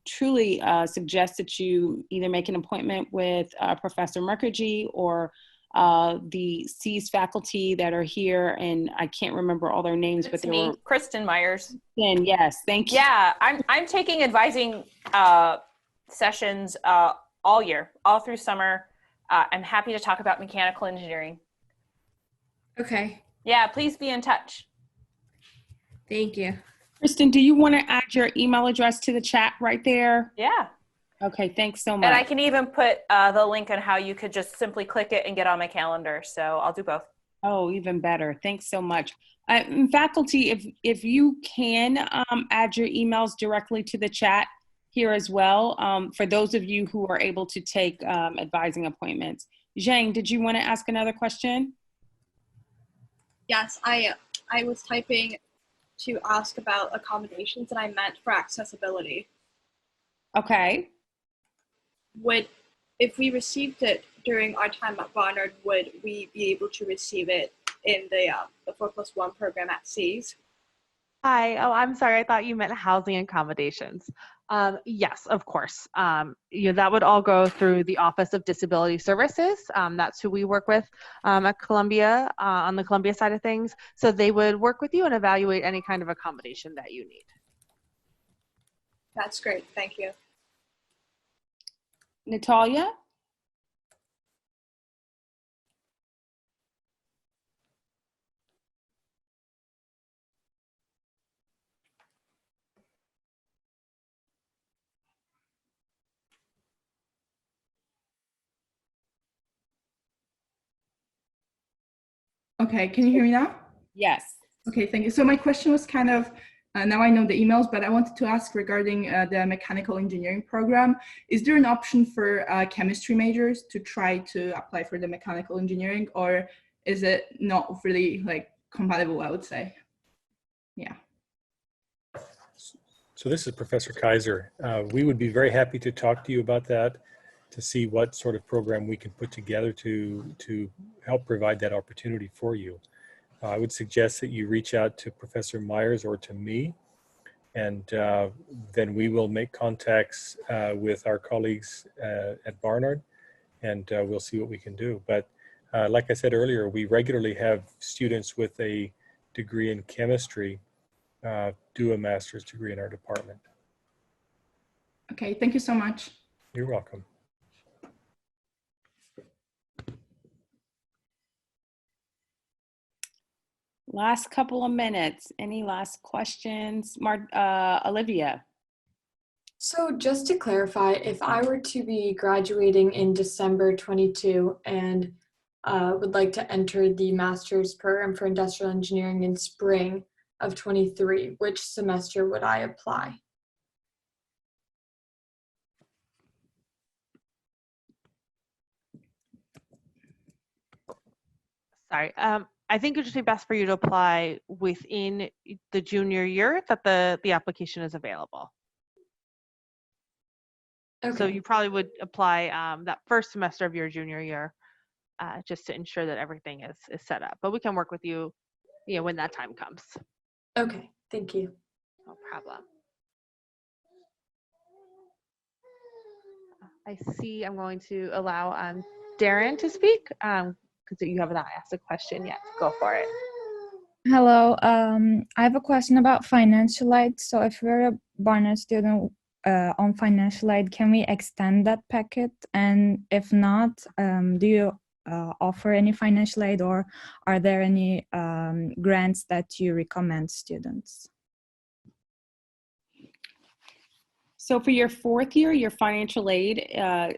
truly suggest that you either make an appointment with Professor Mukherjee or the C's faculty that are here, and I can't remember all their names, but they were Kristin Myers. Yes, thank you. Yeah, I'm taking advising sessions all year, all through summer. I'm happy to talk about mechanical engineering. Okay. Yeah, please be in touch. Thank you. Kristin, do you want to add your email address to the chat right there? Yeah. Okay, thanks so much. And I can even put the link on how you could just simply click it and get on my calendar. So I'll do both. Oh, even better. Thanks so much. Faculty, if you can add your emails directly to the chat here as well, for those of you who are able to take advising appointments. Jang, did you want to ask another question? Yes, I was typing to ask about accommodations, and I meant for accessibility. Okay. If we received it during our time at Barnard, would we be able to receive it in the 4+1 program at C's? Hi. Oh, I'm sorry. I thought you meant housing accommodations. Yes, of course. That would all go through the Office of Disability Services. That's who we work with at Columbia, on the Columbia side of things. So they would work with you and evaluate any kind of accommodation that you need. That's great. Thank you. Natalia? Okay, can you hear me now? Yes. Okay, thank you. So my question was kind of, now I know the emails, but I wanted to ask regarding the mechanical engineering program. Is there an option for chemistry majors to try to apply for the mechanical engineering, or is it not really like compatible, I would say? Yeah. So this is Professor Kaiser. We would be very happy to talk to you about that, to see what sort of program we can put together to help provide that opportunity for you. I would suggest that you reach out to Professor Myers or to me, and then we will make contacts with our colleagues at Barnard, and we'll see what we can do. But like I said earlier, we regularly have students with a degree in chemistry do a master's degree in our department. Okay, thank you so much. You're welcome. Last couple of minutes. Any last questions? Olivia. So just to clarify, if I were to be graduating in December 22 and would like to enter the master's program for industrial engineering in spring, of 23, which semester would I apply? Sorry. I think it would just be best for you to apply within the junior year that the application is available. Okay. So you probably would apply that first semester of your junior year just to ensure that everything is set up. But we can work with you, when that time comes. Okay, thank you. No problem. I see I'm going to allow Darren to speak because you have not asked a question yet. Go for it. Hello, I have a question about financial aid. So if we're a Barnard student on financial aid, can we extend that packet? And if not, do you offer any financial aid, or are there any grants that you recommend students? So for your fourth year, your financial aid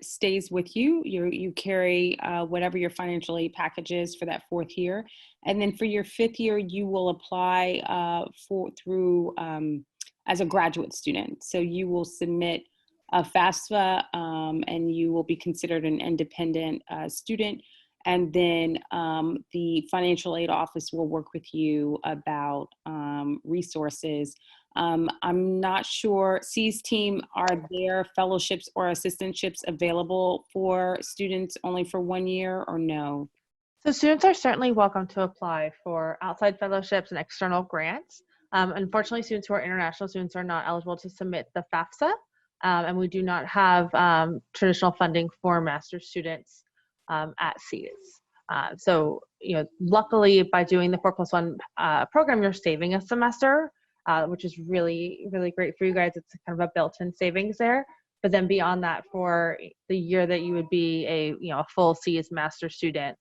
stays with you. You carry whatever your financial aid package is for that fourth year. And then for your fifth year, you will apply through as a graduate student. So you will submit a FAFSA and you will be considered an independent student. And then the financial aid office will work with you about resources. I'm not sure, C's team, are there fellowships or assistantships available for students only for 1 year or no? So students are certainly welcome to apply for outside fellowships and external grants. Unfortunately, students who are international students are not eligible to submit the FAFSA, and we do not have traditional funding for master's students at C's. So, luckily by doing the 4+1 program, you're saving a semester, which is really, really great for you guys. It's kind of a built-in savings there. But then beyond that, for the year that you would be a full C's master student,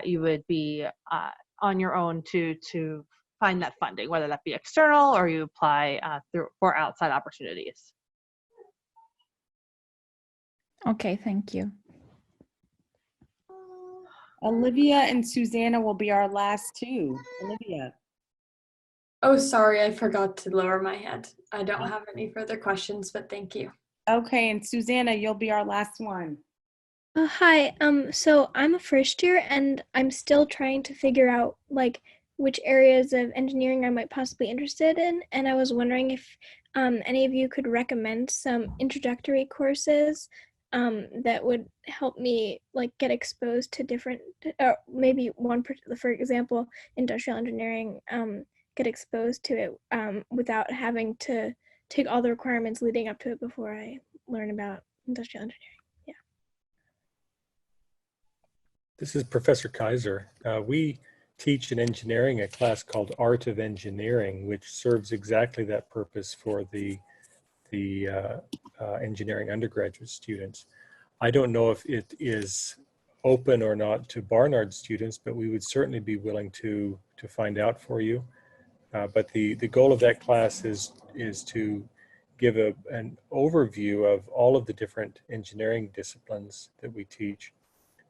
you would be on your own to find that funding, whether that be external or you apply for outside opportunities. Okay, thank you. Olivia and Susanna will be our last two. Olivia. Oh, sorry, I forgot to lower my hand. I don't have any further questions, but thank you. Okay, and Susanna, you'll be our last one. Hi, so I'm a first year and I'm still trying to figure out which areas of engineering I might possibly be interested in. And I was wondering if any of you could recommend some introductory courses that would help me get exposed to different, maybe one, for example, industrial engineering, get exposed to it without having to take all the requirements leading up to it before I learn about industrial engineering. Yeah. This is Professor Kaiser. We teach in engineering a class called Art of Engineering, which serves exactly that purpose for the engineering undergraduate students. I don't know if it is open or not to Barnard students, but we would certainly be willing to find out for you. But the goal of that class is to give an overview of all of the different engineering disciplines that we teach,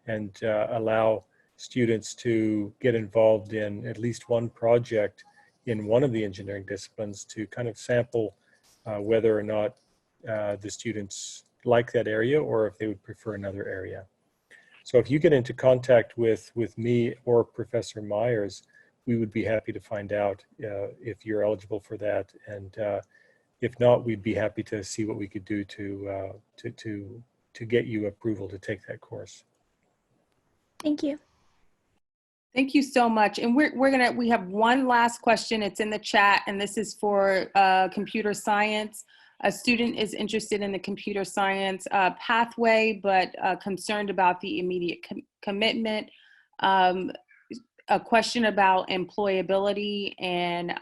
and allow students to get involved in at least one project in one of the engineering disciplines to kind of sample whether or not the students like that area or if they would prefer another area. So if you get into contact with me or Professor Myers, we would be happy to find out if you're eligible for that, and if not, we'd be happy to see what we could do to get you approval to take that course. Thank you. Thank you so much. And we have one last question. It's in the chat, and this is for computer science. A student is interested in the computer science pathway, but concerned about the immediate commitment. A question about employability and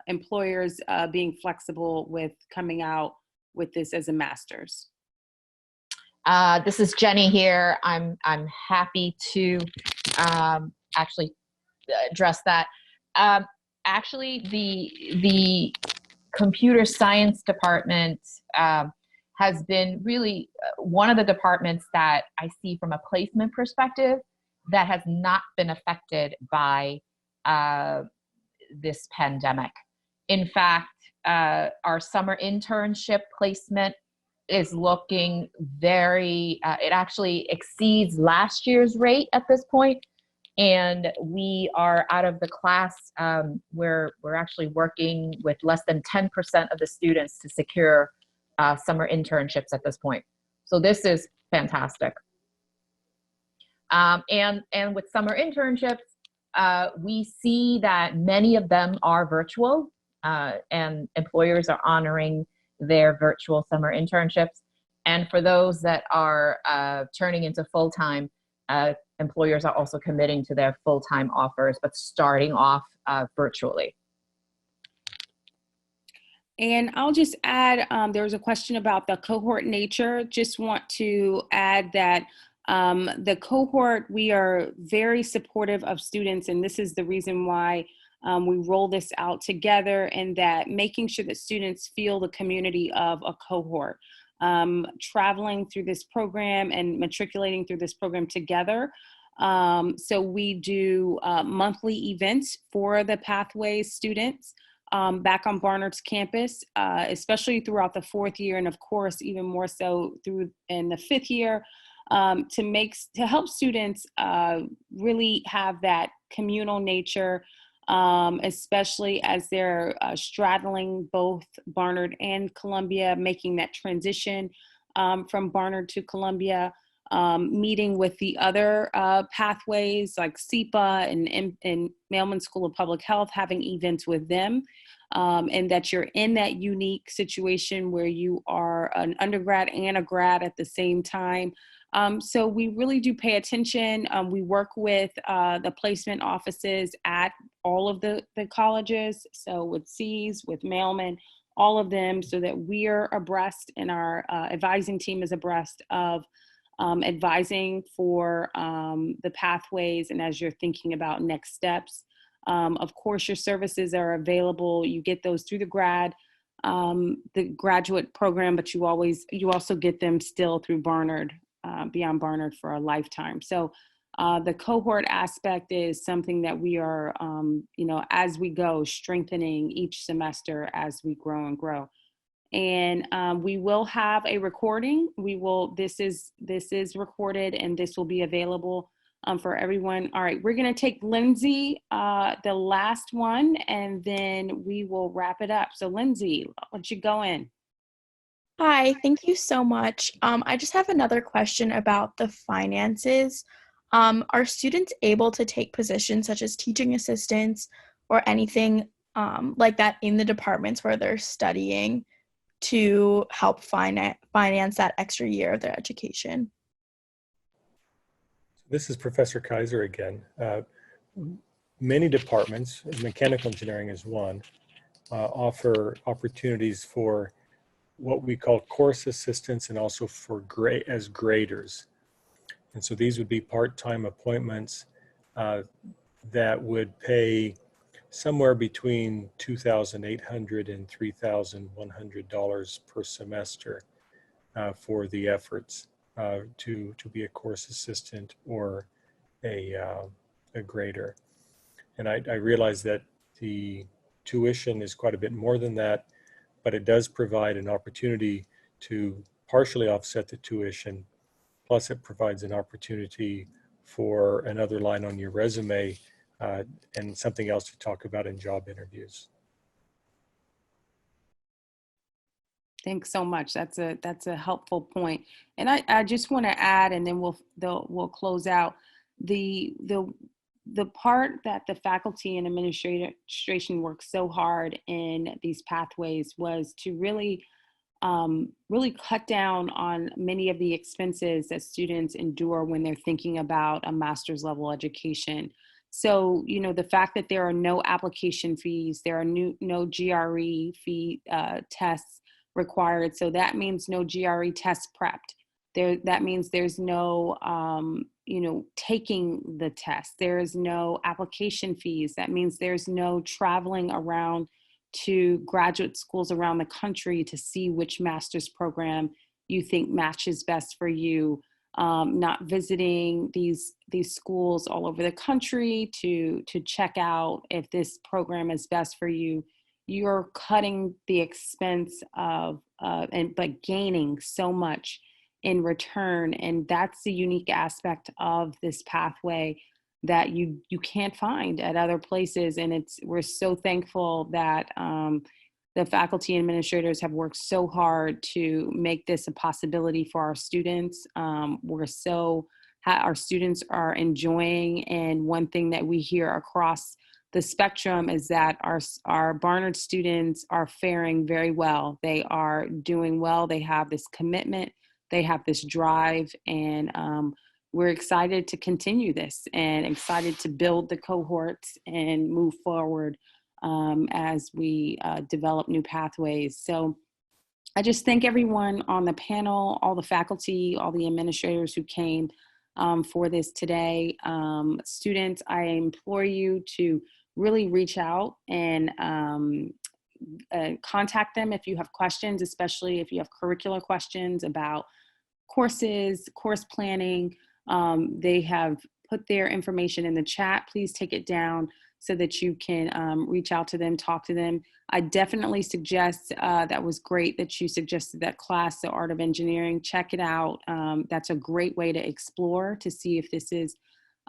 employers being flexible with coming out with this as a master's. This is Jenny here. I'm happy to actually address that. Actually, the computer science department has been really one of the departments that I see from a placement perspective that has not been affected by this pandemic. In fact, our summer internship placement is looking very, it actually exceeds last year's rate at this point. And we are out of the class, we're actually working with less than 10% of the students to secure summer internships at this point. So this is fantastic. And with summer internships, we see that many of them are virtual, and employers are honoring their virtual summer internships. And for those that are turning into full-time, employers are also committing to their full-time offers, but starting off virtually. And I'll just add, there was a question about the cohort nature. Just want to add that the cohort, we are very supportive of students, and this is the reason why we roll this out together, and that making sure that students feel the community of a cohort. Traveling through this program and matriculating through this program together. So we do monthly events for the Pathways students back on Barnard's campus, especially throughout the 4th year, and of course, even more so through in the 5th year, to help students really have that communal nature, especially as they're straddling both Barnard and Columbia, making that transition from Barnard to Columbia, meeting with the other pathways like SEPA and Mailman School of Public Health, having events with them, and that you're in that unique situation where you are an undergrad and a grad at the same time. So we really do pay attention. We work with the placement offices at all of the colleges, so with C's, with Mailman, all of them, so that we are abreast, and our advising team is abreast of advising for the pathways, and as you're thinking about next steps. Of course, your services are available. You get those through the graduate program, but you also get them still through Barnard, beyond Barnard for a lifetime. So the cohort aspect is something that we are, as we go, strengthening each semester as we grow and grow. And we will have a recording. This is recorded, and this will be available for everyone. All right, we're gonna take Lindsay, the last one, and then we will wrap it up. So Lindsay, why don't you go in? Hi, thank you so much. I just have another question about the finances. Are students able to take positions such as teaching assistants or anything like that in the departments where they're studying to help finance that extra year of their education? This is Professor Kaiser again. Many departments, mechanical engineering is one, offer opportunities for what we call course assistants, and also for as graders. And so these would be part-time appointments that would pay somewhere between $2,800 and $3,100 per semester for the efforts to be a course assistant or a grader. And I realize that the tuition is quite a bit more than that, but it does provide an opportunity to partially offset the tuition. Plus it provides an opportunity for another line on your resume and something else to talk about in job interviews. Thanks so much. That's a helpful point. And I just want to add, and then we'll close out, the part that the faculty and administration worked so hard in these pathways was to really cut down on many of the expenses that students endure when they're thinking about a master's level education. So, the fact that there are no application fees, there are no GRE fee tests required. So that means no GRE test prepped. That means there's no, taking the test. There is no application fees. That means there's no traveling around to graduate schools around the country to see which master's program you think matches best for you. not visiting these schools all over the country to check out if this program is best for you. You're cutting the expense of but gaining so much in return, and that's the unique aspect of this pathway that you can't find at other places. And we're so thankful that the faculty and administrators have worked so hard to make this a possibility for our students. Our students are enjoying, and one thing that we hear across the spectrum is that our Barnard students are faring very well. They are doing well. They have this commitment. They have this drive, and we're excited to continue this and excited to build the cohorts and move forward as we develop new pathways. So I just thank everyone on the panel, all the faculty, all the administrators who came for this today. Students, I implore you to really reach out and contact them if you have questions, especially if you have curricular questions about courses, course planning. They have put their information in the chat. Please take it down so that you can reach out to them, talk to them. I definitely suggest, that was great that you suggested that class, The Art of Engineering. Check it out. That's a great way to explore to see if this is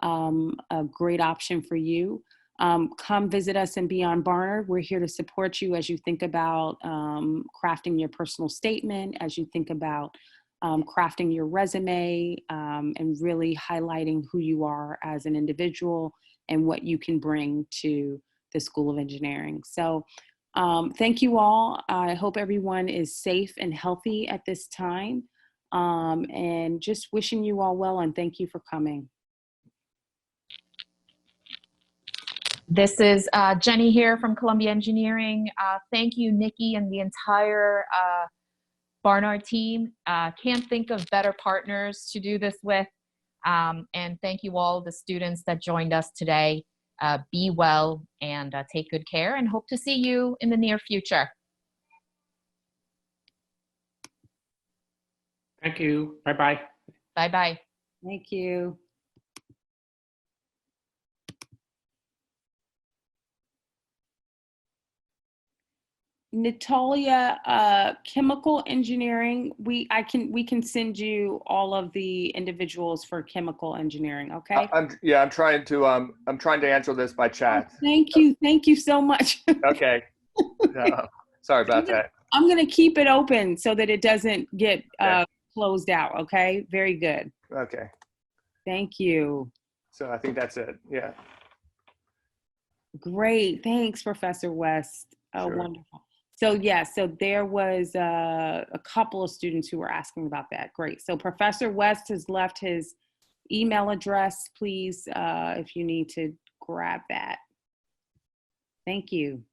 a great option for you. Come visit us and be on Barnard. We're here to support you as you think about crafting your personal statement, as you think about crafting your resume, and really highlighting who you are as an individual and what you can bring to the School of Engineering. So thank you all. I hope everyone is safe and healthy at this time, and just wishing you all well, and thank you for coming. This is Jenny here from Columbia Engineering. Thank you, Nikki, and the entire Barnard team. Can't think of better partners to do this with. And thank you all the students that joined us today. Be well and take good care, and hope to see you in the near future. Thank you. Bye-bye. Bye-bye. Thank you. Natalia, chemical engineering, we can send you all of the individuals for chemical engineering, okay? I'm trying to answer this by chat. Oh, thank you so much. Okay. Sorry about that. I'm gonna keep it open so that it doesn't get closed out, okay? Very good. Okay. Thank you. So I think that's it. Yeah. Great, thanks, Professor West. Oh, Sure. wonderful. So yeah, so there was a couple of students who were asking about that. Great. So Professor West has left his email address, please, if you need to grab that. Thank you.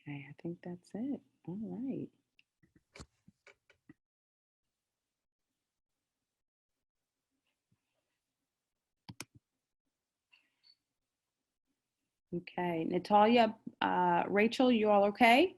Okay, I think that's it. All right. Okay, Natalia, Rachel, you all okay?